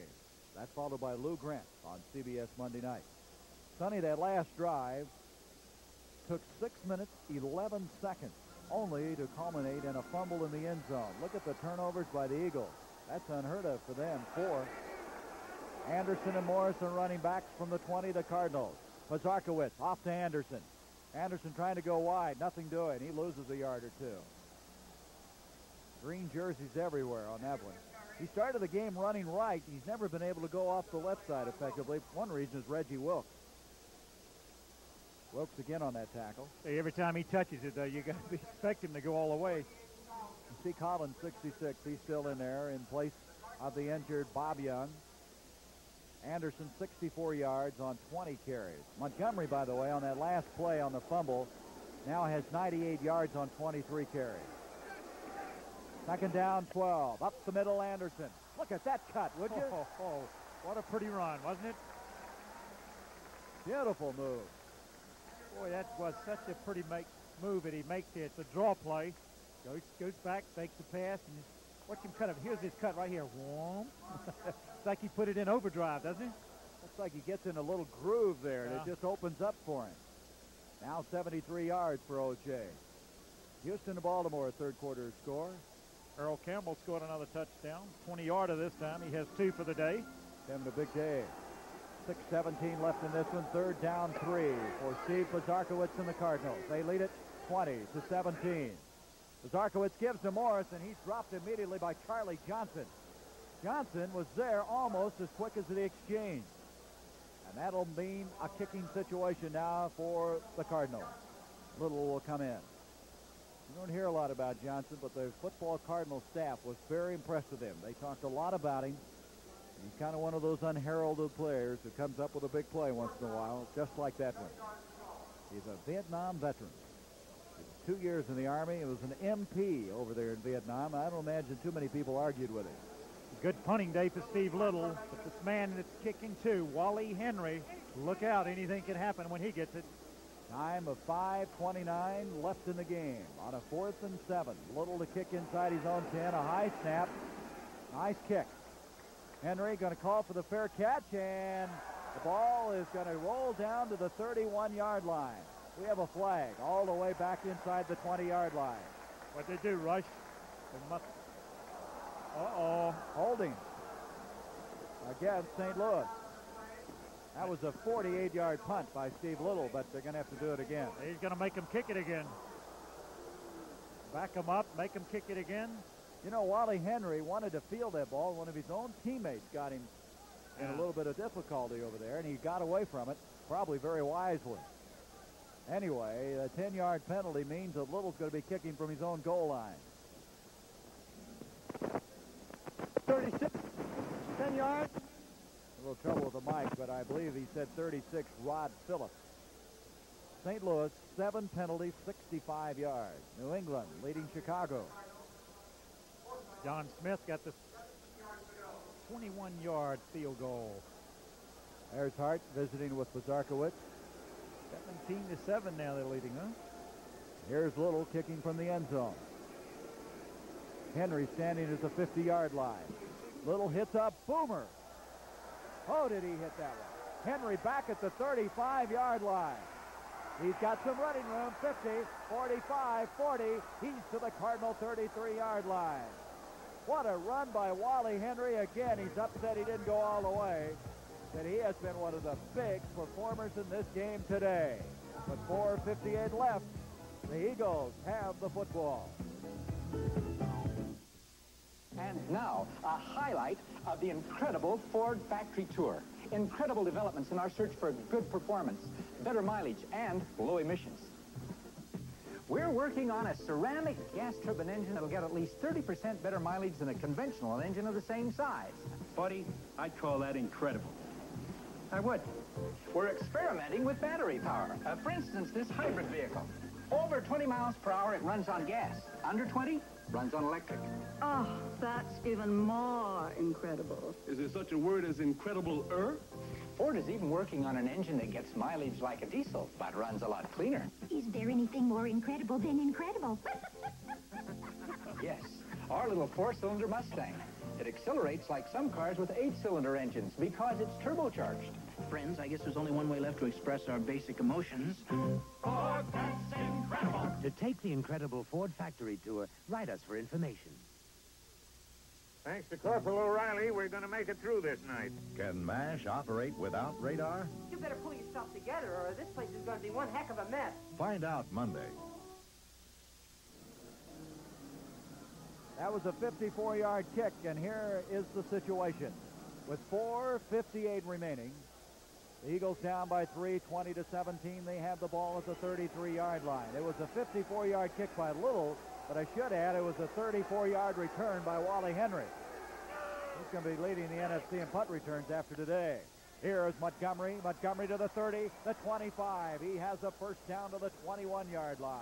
Speaker 2: That's followed by Lou Grant on CBS Monday night. Sonny, that last drive took 6 minutes, 11 seconds, only to culminate in a fumble in the end zone. Look at the turnovers by the Eagles. That's unheard of for them. 4. Anderson and Morrison running backs from the 20, the Cardinals. Pazarkowicz off to Anderson. Anderson trying to go wide. Nothing doing. He loses a yard or two. Green jerseys everywhere on that one. He started the game running right. He's never been able to go off the left side effectively. One reason is Reggie Wilkes. Wilkes again on that tackle.
Speaker 3: Hey, every time he touches it, though, you got to expect him to go all the way.
Speaker 2: You see Collins, 66. He's still in there in place of the injured Bob Young. Anderson, 64 yards on 20 carries. Montgomery, by the way, on that last play on the fumble, now has 98 yards on 23 carries. Second down, 12. Up the middle, Anderson. Look at that cut, would you?
Speaker 3: Oh, what a pretty run, wasn't it?
Speaker 2: Beautiful move.
Speaker 3: Boy, that was such a pretty move that he makes here. It's a draw play. Goes back, fakes the pass, and watch him cut it. Here's his cut right here. It's like he put it in overdrive, doesn't it?
Speaker 2: Looks like he gets in a little groove there, and
Speaker 3: Yeah.
Speaker 2: it just opens up for him. Now 73 yards for O.J. Houston to Baltimore, third quarter score.
Speaker 3: Earl Campbell scored another touchdown. 20-yarder this time. He has 2 for the day.
Speaker 2: Having a big day. 6:17 left in this one. Third down, 3 for Steve Pazarkowicz and the Cardinals. They lead it 20-17. Pazarkowicz gives to Morris, and he's dropped immediately by Charlie Johnson. Johnson was there almost as quick as the exchange. And that'll mean a kicking situation now for the Cardinals. Little will come in. You don't hear a lot about Johnson, but the football Cardinal staff was very impressed with him. They talked a lot about him. He's kind of one of those unheralded players who comes up with a big play once in a while, just like that one. He's a Vietnam veteran. 2 years in the Army. He was an MP over there in Vietnam. I don't imagine too many people argued with him.
Speaker 3: Good punting day for Steve Little, but this man that's kicking too, Wally Henry, look out, anything can happen when he gets it.
Speaker 2: Time of 5:29 left in the game on a 4th and 7. Little to kick inside his own 10, a high snap, nice kick. Henry going to call for the fair catch, and the ball is going to roll down to the 31-yard line. We have a flag all the way back inside the 20-yard line.
Speaker 3: What they do, Rush? They must.
Speaker 2: Holding against St. Louis. That was a 48-yard punt by Steve Little, but they're going to have to do it again.
Speaker 3: He's going to make him kick it again. Back him up, make him kick it again.
Speaker 2: You know, Wally Henry wanted to field that ball. One of his own teammates got him in a little bit of difficulty over there, and he got away from it, probably very wisely. Anyway, a 10-yard penalty means that Little's going to be kicking from his own goal line.
Speaker 3: 36, 10 yards.
Speaker 2: A little trouble with the mic, but I believe he said 36, Rod Phillips. St. Louis, 7 penalties, 65 yards. New England leading Chicago.
Speaker 3: John Smith got the 21-yard field goal.
Speaker 2: There's Hart visiting with Pazarkowicz.
Speaker 3: 17-7 now they're leading, huh?
Speaker 2: Here's Little kicking from the end zone. Henry standing at the 50-yard line. Little hits a boomer. Oh, did he hit that one? Henry back at the 35-yard line. He's got some running room. 50, 45, 40. He's to the Cardinal 33-yard line. What a run by Wally Henry. Again, he's upset he didn't go all the way. That he has been one of the big performers in this game today. With 4:58 left, the Eagles have the football.
Speaker 14: And now, a highlight of the incredible Ford factory tour. Incredible developments in our search for good performance, better mileage, and low emissions. We're working on a ceramic gas turbine engine that'll get at least 30% better mileage than a conventional engine of the same size.
Speaker 15: Buddy, I'd call that incredible.
Speaker 14: I would. We're experimenting with battery power. For instance, this hybrid vehicle. Over 20 miles per hour, it runs on gas. Under 20, runs on electric.
Speaker 16: Oh, that's even more incredible.
Speaker 15: Is there such a word as incredible-er?
Speaker 14: Ford is even working on an engine that gets mileage like a diesel, but runs a lot cleaner.
Speaker 16: Is there anything more incredible than incredible?
Speaker 14: Yes, our little 4-cylinder Mustang. It accelerates like some cars with 8-cylinder engines because it's turbocharged.
Speaker 17: Friends, I guess there's only one way left to express our basic emotions.
Speaker 18: Ford, that's incredible. To take the incredible Ford factory tour, write us for information.
Speaker 19: Thanks to Corporal O'Reilly, we're going to make it through this night.
Speaker 7: Can MASH operate without radar?
Speaker 20: You better pull yourself together, or this place is going to be one heck of a mess.
Speaker 7: Find out Monday.
Speaker 2: That was a 54-yard kick, and here is the situation. With 4:58 remaining, the Eagles down by 3, 20-17. They have the ball at the 33-yard line. It was a 54-yard kick by Little, but I should add it was a 34-yard return by Wally Henry. He's going to be leading the NFC in punt returns after today. Here is Montgomery. Montgomery to the 30, the 25. He has a first down to the 21-yard line.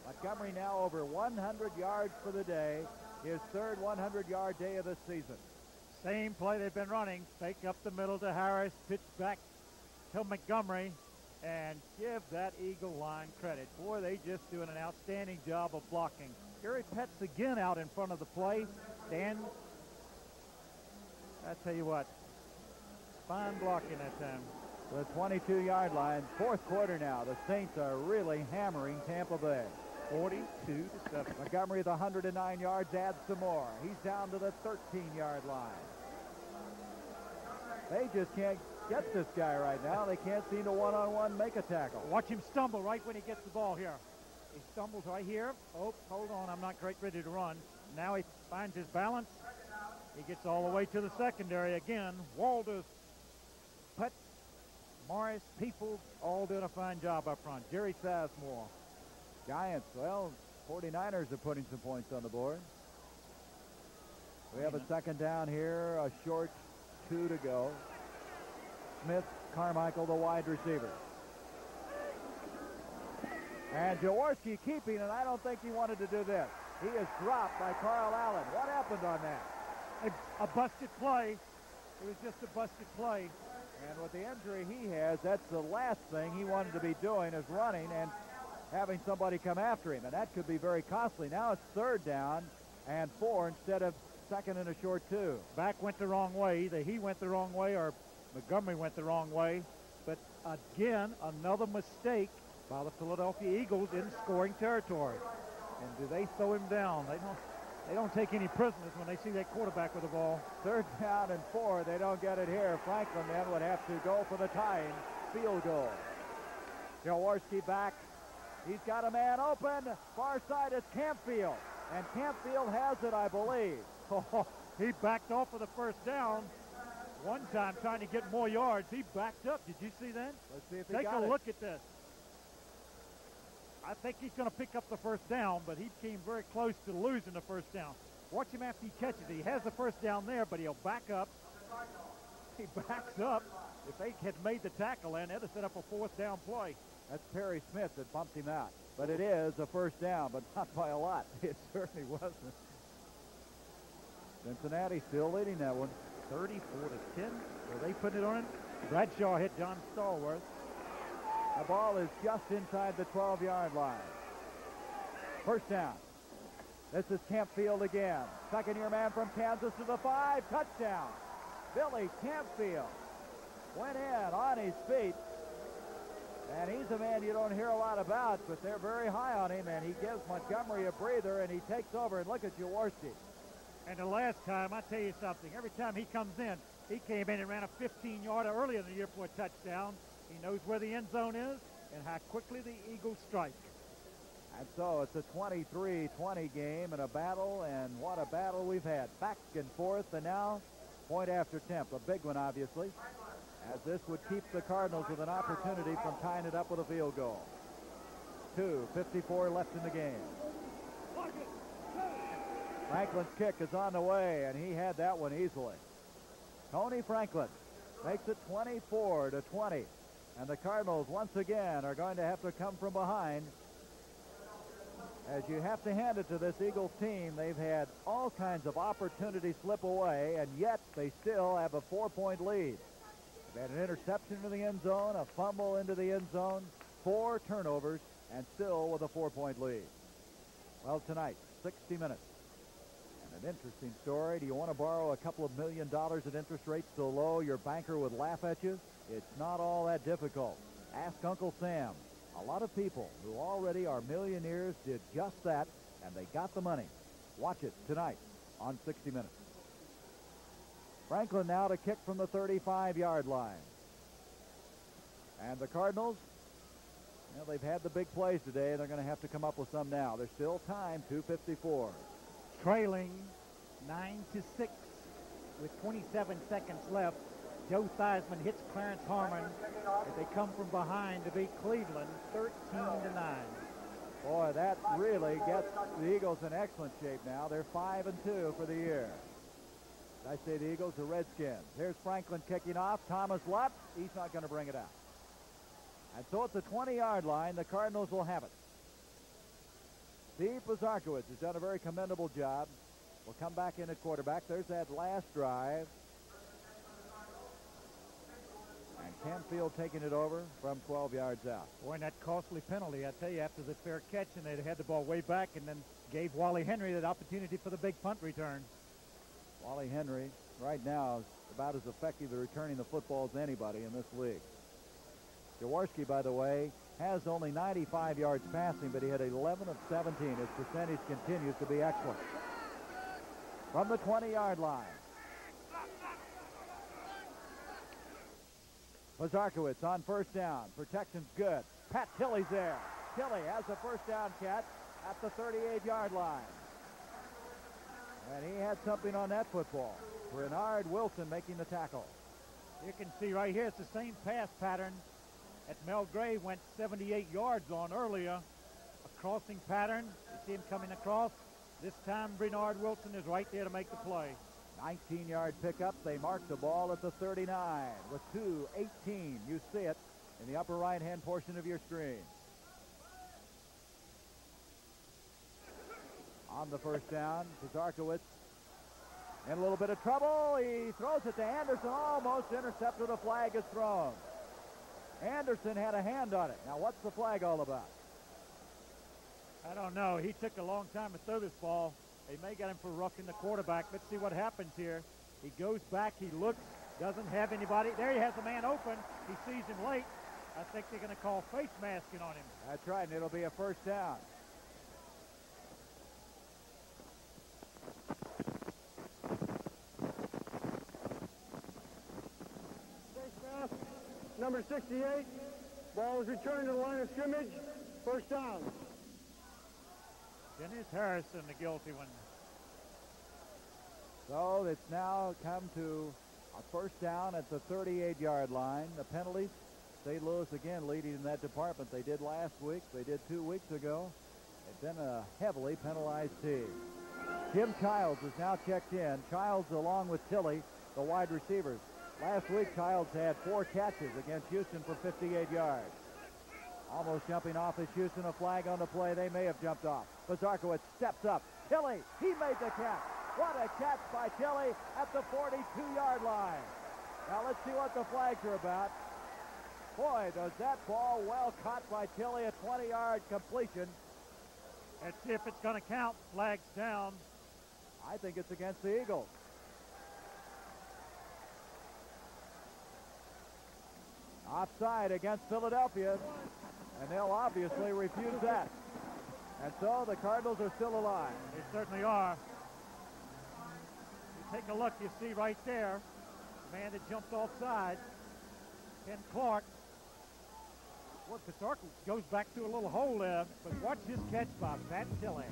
Speaker 2: Montgomery now over 100 yards for the day. His third 100-yard day of the season.
Speaker 3: Same play they've been running. Fake up the middle to Harris. Pitch back to Montgomery. And give that Eagle line credit. Boy, they just doing an outstanding job of blocking. Gary Petts again out in front of the play. Dan, I tell you what, fine blocking that time.
Speaker 2: The 22-yard line, fourth quarter now. The Saints are really hammering Tampa Bay.
Speaker 3: 42-7.
Speaker 2: Montgomery at the 109 yards, adds some more. He's down to the 13-yard line. They just can't get this guy right now. They can't seem to one-on-one make a tackle.
Speaker 3: Watch him stumble right when he gets the ball here. He stumbles right here. Oh, hold on, I'm not quite ready to run. Now he finds his balance. He gets all the way to the secondary again. Walters, Putt, Morris, People, all doing a fine job up front. Jerry Sassmore.
Speaker 2: Giants, well, 49ers are putting some points on the board. We have a second down here, a short 2 to go. Smith, Carmichael, the wide receiver. And Jaworski keeping, and I don't think he wanted to do this. He is dropped by Carl Allen. What happened on that?
Speaker 3: A busted play. It was just a busted play.
Speaker 2: And with the injury he has, that's the last thing he wanted to be doing is running and having somebody come after him, and that could be very costly. Now it's third down and 4 instead of second and a short 2.
Speaker 3: Back went the wrong way. Either he went the wrong way or Montgomery went the wrong way. But again, another mistake by the Philadelphia Eagles in scoring territory. And do they throw him down? They don't take any prisoners when they see that quarterback with the ball.
Speaker 2: Third down and 4. They don't get it here. Franklin then would have to go for the tying field goal. Jaworski back. He's got a man open. Far side is Campfield. And Campfield has it, I believe.
Speaker 3: Oh, he backed off for the first down. One time trying to get more yards. He backed up. Did you see that?
Speaker 2: Let's see if he
Speaker 3: Take
Speaker 2: got
Speaker 3: a
Speaker 2: it.
Speaker 3: look at this. I think he's going to pick up the first down, but he came very close to losing the first down. Watch him after he catches it. He has the first down there, but he'll back up. He backs up. If they had made the tackle in, they'd have set up a fourth down play.
Speaker 2: That's Perry Smith that bumped him out. But it is a first down, but not by a lot. It certainly wasn't. Cincinnati still leading that one.
Speaker 3: 34-10. Are they putting it on him? Bradshaw hit John Stallworth.
Speaker 2: The ball is just inside the 12-yard line. First down. This is Campfield again. Second-year man from Kansas to the 5. Touchdown. Billy Campfield went in on his feet. And he's a man you don't hear a lot about, but they're very high on him, and he gives Montgomery a breather, and he takes over. And look at Jaworski.
Speaker 3: And the last time, I tell you something, every time he comes in, he came in and ran a 15-yarder earlier in the year for a touchdown. He knows where the end zone is and how quickly the Eagles strike.
Speaker 2: And so it's a 23-20 game and a battle, and what a battle we've had. Back and forth, and now point after attempt. A big one, obviously, as this would keep the Cardinals with an opportunity from tying it up with a field goal. 2:54 left in the game. Franklin's kick is on the way, and he had that one easily. Tony Franklin makes it 24-20. And the Cardinals, once again, are going to have to come from behind. As you have to hand it to this Eagles team, they've had all kinds of opportunities slip away, and yet they still have a 4-point lead. They've had an interception into the end zone, a fumble into the end zone, 4 turnovers, and still with a 4-point lead. Well, tonight, 60 minutes. And an interesting story. Do you want to borrow a couple of $1 million at interest rates so low your banker would laugh at you? It's not all that difficult. Ask Uncle Sam. A lot of people who already are millionaires did just that, and they got the money. Watch it tonight on 60 Minutes. Franklin now to kick from the 35-yard line. And the Cardinals, well, they've had the big plays today. They're going to have to come up with some now. There's still time, 2:54.
Speaker 3: Trailing 9-6 with 27 seconds left. Joe Theismann hits Clarence Harmon as they come from behind to beat Cleveland 13-9.
Speaker 2: Boy, that really gets the Eagles in excellent shape now. They're 5-2 for the year. I say the Eagles, the Redskins. Here's Franklin kicking off. Thomas left. He's not going to bring it out. And so at the 20-yard line, the Cardinals will have it. Steve Pozarkowicz has done a very commendable job. Will come back in at quarterback. There's that last drive. And Canfield taking it over from 12 yards out.
Speaker 3: Boy, and that costly penalty, I tell you, after the fair catch, and they had the ball way back and then gave Wally Henry that opportunity for the big punt return.
Speaker 2: Wally Henry right now is about as effective at returning the football as anybody in this league. Jaworski, by the way, has only 95 yards passing, but he had 11 of 17. His percentage continues to be excellent. From the 20-yard line. Pozarkowicz on first down. Protection's good. Pat Tilley's there. Tilley has a first down catch at the 38-yard line. And he had something on that football. Bernard Wilson making the tackle.
Speaker 3: You can see right here, it's the same pass pattern that Mel Gray went 78 yards on earlier. A crossing pattern. You see him coming across. This time Bernard Wilson is right there to make the play.
Speaker 2: 19-yard pickup. They mark the ball at the 39 with 2:18. You see it in the upper right-hand portion of your screen. On the first down, Pozarkowicz in a little bit of trouble. He throws it to Anderson, almost intercepted. A flag is thrown. Anderson had a hand on it. Now, what's the flag all about?
Speaker 3: I don't know. He took a long time to throw this ball. They may get him for roughing the quarterback. Let's see what happens here. He goes back. He looks. Doesn't have anybody. There he has a man open. He sees him late. I think they're going to call face masking on him.
Speaker 2: That's right, and it'll be a first down.
Speaker 21: Number 68. Ball is returned to the line of scrimmage. First down.
Speaker 3: Dennis Harrison, the guilty one.
Speaker 2: So it's now come to a first down at the 38-yard line. The penalties, St. Louis again leading in that department. They did last week. They did 2 weeks ago. They've been a heavily penalized team. Jim Childs is now checked in. Childs along with Tilley, the wide receivers. Last week, Childs had 4 catches against Houston for 58 yards. Almost jumping off is Houston. A flag on the play. They may have jumped off. Pozarkowicz steps up. Tilley, he made the catch. What a catch by Tilley at the 42-yard line. Now let's see what the flags are about. Boy, does that ball well caught by Tilley, a 20-yard completion.
Speaker 3: Let's see if it's going to count. Flags down.
Speaker 2: I think it's against the Eagles. Offside against Philadelphia, and they'll obviously refuse that. And so the Cardinals are still alive.
Speaker 3: They certainly are. You take a look, you see right there, the man that jumped offside, Ken Clark. What Pozarkowicz goes back to a little hole there, but watch his catch by Pat Tilley.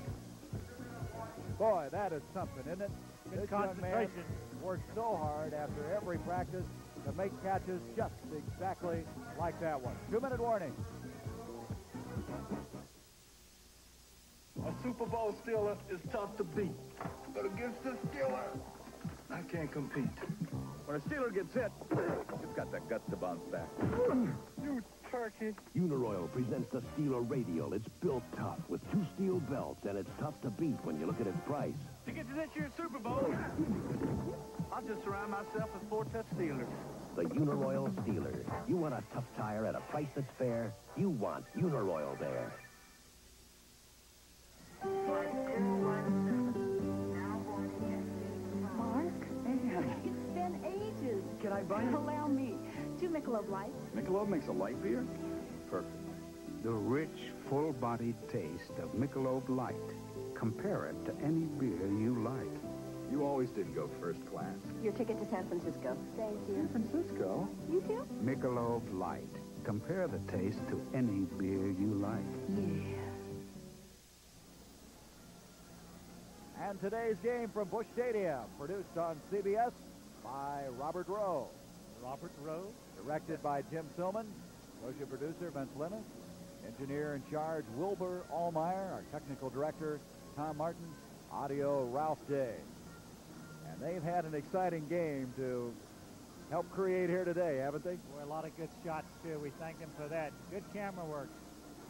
Speaker 2: Boy, that is something, isn't it?
Speaker 3: Good
Speaker 2: this young man
Speaker 3: concentration.
Speaker 2: works so hard after every practice to make catches just exactly like that one. 2-minute warning.
Speaker 22: A Super Bowl Steeler is tough to beat. But against the Steeler, I can't compete.
Speaker 7: When a Steeler gets hit, it's got the guts to bounce back.
Speaker 21: You turkey.
Speaker 23: Uniroyal presents the Steeler Radial. It's built tough with 2 steel belts, and it's tough to beat when you look at its price.
Speaker 22: To get to this year's Super Bowl, I'll just surround myself with 4 tough Steelers.
Speaker 23: the Uniroyal Steeler. You want a tough tire at a price that's fair? You want Uniroyal there.
Speaker 10: Mark? It's been ages.
Speaker 1: Can I buy it?
Speaker 10: Allow me. 2 Michelob Lights.
Speaker 1: Michelob makes a light beer? Perfect.
Speaker 12: The rich, full-bodied taste of Michelob Light. Compare it to any beer you like.
Speaker 1: You always did go first class.
Speaker 10: Your ticket to San Francisco. Thank you.
Speaker 1: San Francisco?
Speaker 10: You too?
Speaker 12: Michelob Light. Compare the taste to any beer you like.
Speaker 10: Yeah.
Speaker 2: And today's game from Busch Stadium, produced on CBS by Robert Rowe.
Speaker 3: Robert Rowe.
Speaker 2: Directed by Tim Tillman. Associate producer, Vince Linus. Engineer in charge, Wilbur Allmeyer. Our technical director, Tom Martin. Audio, Ralph Day. And they've had an exciting game to help create here today, haven't they?
Speaker 3: Boy, a lot of good shots, too. We thank them for that. Good camera work.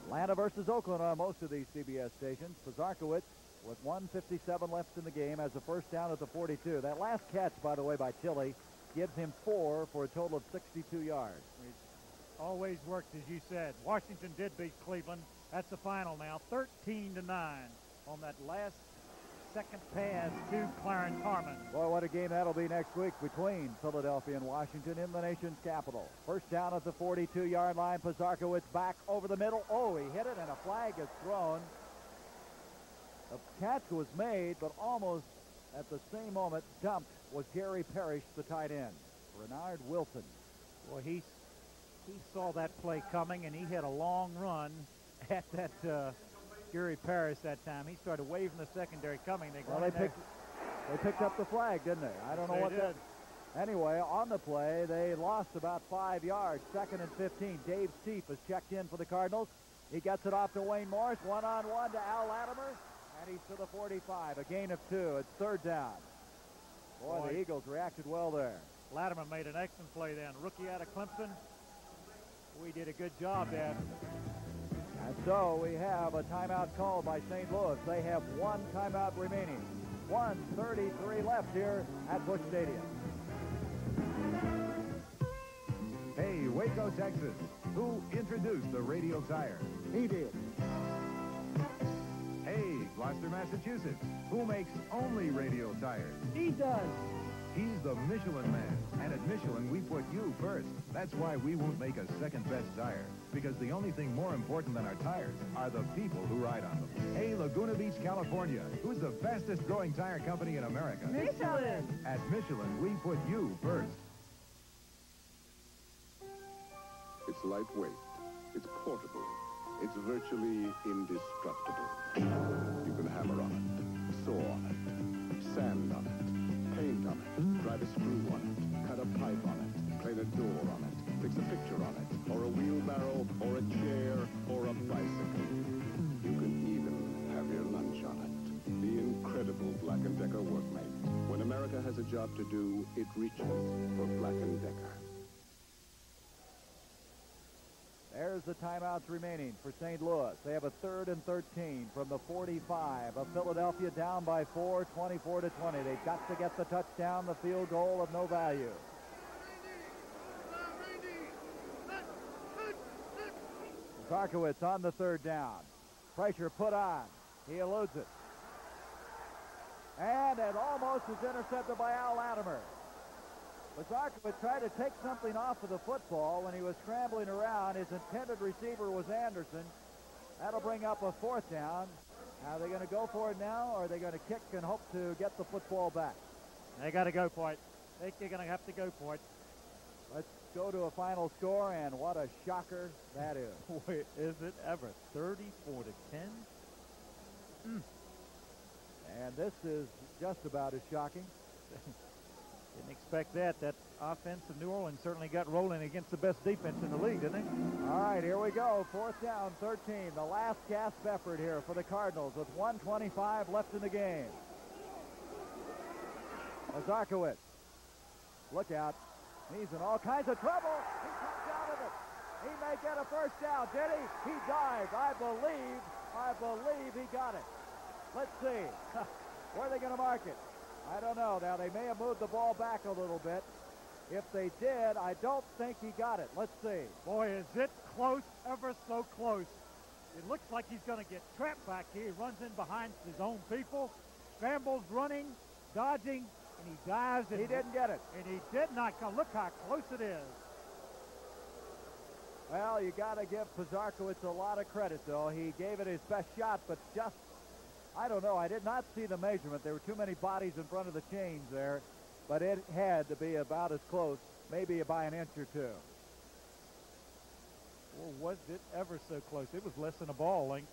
Speaker 2: Atlanta versus Oakland on most of these CBS stations. Pizarkowicz with 1:57 left in the game has a first down at the 42. That last catch, by the way, by Tilley gives him 4 for a total of 62 yards.
Speaker 3: Always worked, as you said. Washington did beat Cleveland. That's the final now, 13-9 on that last second pass to Clarence Harmon.
Speaker 2: Boy, what a game that'll be next week between Philadelphia and Washington in the nation's capital. First down at the 42-yard line. Pizarkowicz back over the middle. Oh, he hit it, and a flag is thrown. The catch was made, but almost at the same moment dumped was Gary Parrish, the tight end. Renard Wilson.
Speaker 3: Well, he saw that play coming, and he had a long run at that Gary Parrish that time. He started waving the secondary coming.
Speaker 2: They picked up the flag, didn't they? I don't know what that. Anyway, on the play, they lost about 5 yards. 2nd and 15. Dave Steep is checked in for the Cardinals. He gets it off to Wayne Morris. One-on-one to Al Latimer. And he's to the 45. A gain of 2. It's third down. Boy, the Eagles reacted well there.
Speaker 3: Latimer made an excellent play then. Rookie out of Clemson. We did a good job there.
Speaker 2: And so we have a timeout called by St. Louis. They have 1 timeout remaining. 1:33 left here at Busch Stadium.
Speaker 7: Hey, Waco, Texas. Who introduced the radial tire?
Speaker 21: He did.
Speaker 7: Hey, Gloucester, Massachusetts. Who makes only radial tires?
Speaker 21: He does.
Speaker 7: He's the Michelin Man. And at Michelin, we put you first. That's why we won't make a second-best tire. Because the only thing more important than our tires are the people who ride on them. Hey, Laguna Beach, California. Who's the fastest-growing tire company in America?
Speaker 21: Michelin.
Speaker 7: At Michelin, we put you first.
Speaker 6: It's lightweight. It's portable. It's virtually indestructible. You can hammer on it, saw on it, sand on it, paint on it, drive a screw on it, cut a pipe on it, paint a door on it, fix a picture on it, or a wheelbarrow, or a chair, or a bicycle. You can even have your lunch on it. The incredible Black & Decker workmate. When America has a job to do, it reaches for Black & Decker.
Speaker 2: There's the timeouts remaining for St. Louis. They have a 3rd and 13 from the 45 of Philadelphia, down by 4, 24-20. They've got to get the touchdown, the field goal of no value. Zarkowitz on the 3rd down. Pressure put on. He eludes it. And it almost is intercepted by Al Latimer. Pizarkowicz tried to take something off of the football when he was scrambling around. His intended receiver was Anderson. That'll bring up a 4th down. Are they going to go for it now, or are they going to kick and hope to get the football back?
Speaker 3: They got to go for it. They're going to have to go for it.
Speaker 2: Let's go to a final score, and what a shocker that is.
Speaker 3: Boy, is it ever. 34-10.
Speaker 2: And this is just about as shocking.
Speaker 3: Didn't expect that. That offense of New Orleans certainly got rolling against the best defense in the league, didn't they?
Speaker 2: All right, here we go. 4th down, 13. The last gasp effort here for the Cardinals with 1:25 left in the game. Zarkowitz. Look out. He's in all kinds of trouble. He comes out of it. He may get a first down. Did he? He dived. I believe he got it. Let's see. Where are they going to mark it? I don't know. Now, they may have moved the ball back a little bit If they did, I don't think he got it. Let's see.
Speaker 3: Boy, is it close, ever so close. It looks like he's going to get trapped back here. He runs in behind his own people, scrambles, running, dodging, and he dives.
Speaker 2: He didn't get it.
Speaker 3: And he did not come. Look how close it is.
Speaker 2: Well, you got to give Pizarkowicz a lot of credit, though. He gave it his best shot, but just, I don't know. I did not see the measurement. There were too many bodies in front of the chains there, but it had to be about as close, maybe by an inch or two.
Speaker 3: Or was it ever so close? It was less than a ball length.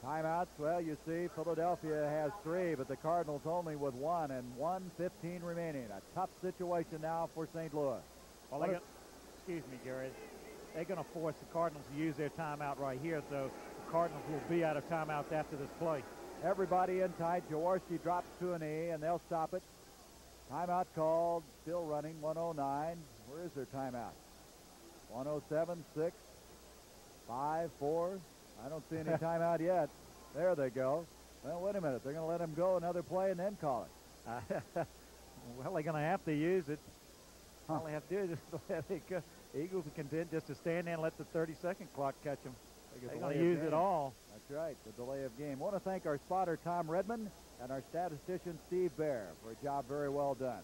Speaker 2: Timeouts, well, you see, Philadelphia has 3, but the Cardinals only with 1, and 1:15 remaining. A tough situation now for St. Louis.
Speaker 3: Well, excuse me, Gary. They're going to force the Cardinals to use their timeout right here, so the Cardinals will be out of timeouts after this play.
Speaker 2: Everybody in tight. Jaworski drops to a knee, and they'll stop it. Timeout called. Still running. 109. Where is their timeout? 107, 6, 5, 4. I don't see any timeout yet. There they go. Well, wait a minute. They're going to let him go another play and then call it.
Speaker 3: Well, they're going to have to use it. All they have to do is just let it go. Eagles are content just to stand there and let the 30-second clock catch them. They're going to use it all.
Speaker 2: That's right, the delay of game. I want to thank our spotter, Tom Redmond, and our statistician, Steve Baer, for a job very well done.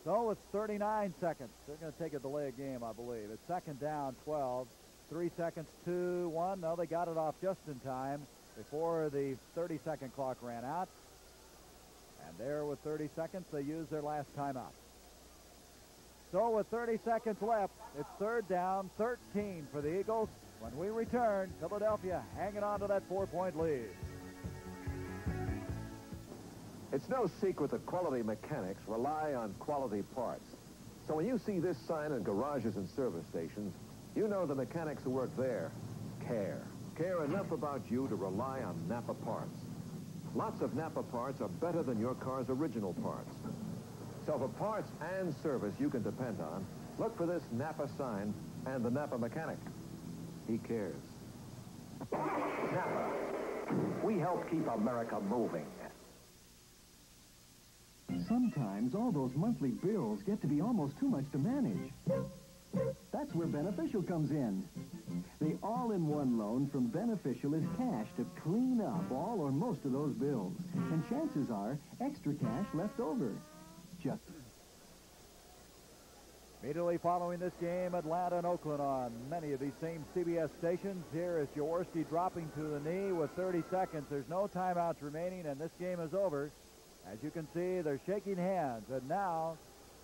Speaker 2: So with 39 seconds, they're going to take a delay of game, I believe. It's second down, 12. 3 seconds, 2, 1. No, they got it off just in time before the 30-second clock ran out. And there with 30 seconds, they used their last timeout. So with 30 seconds left, it's third down, 13 for the Eagles. When we return, Philadelphia hanging on to that 4-point lead.
Speaker 4: It's no secret that quality mechanics rely on quality parts. So when you see this sign in garages and service stations, you know the mechanics who work there care. Care enough about you to rely on Napa parts. Lots of Napa parts are better than your car's original parts. So for parts and service you can depend on, look for this Napa sign and the Napa mechanic. He cares.
Speaker 8: Napa. We help keep America moving.
Speaker 9: Sometimes all those monthly bills get to be almost too much to manage. That's where Beneficial comes in. The all-in-one loan from Beneficial is cash to clean up all or most of those bills. And chances are, extra cash left over. Just
Speaker 2: immediately following this game, Atlanta and Oakland on many of these same CBS stations. Here is Jaworski dropping to the knee with 30 seconds. There's no timeouts remaining, and this game is over. As you can see, they're shaking hands, and now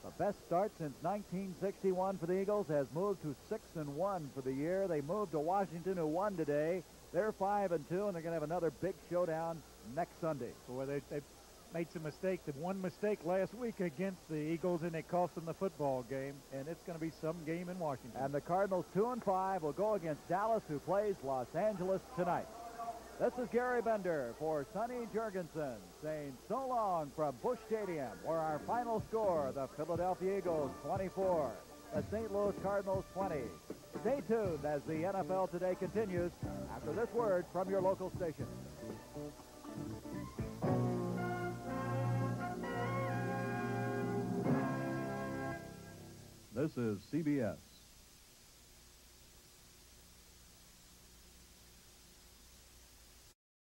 Speaker 2: the best start since 1961 for the Eagles has moved to 6-1 for the year. They moved to Washington, who won today. They're 5-2, and they're going to have another big showdown next Sunday.
Speaker 3: Boy, they made some mistakes. The one mistake last week against the Eagles, and it cost them the football game, and it's going to be some game in Washington.
Speaker 2: And the Cardinals, 2-5, will go against Dallas, who plays Los Angeles tonight. This is Gary Bender for Sonny Jurgensen saying so long from Busch Stadium, where our final score, the Philadelphia Eagles 24, the St. Louis Cardinals 20. Stay tuned as the NFL Today continues after this word from your local station.
Speaker 24: This is CBS.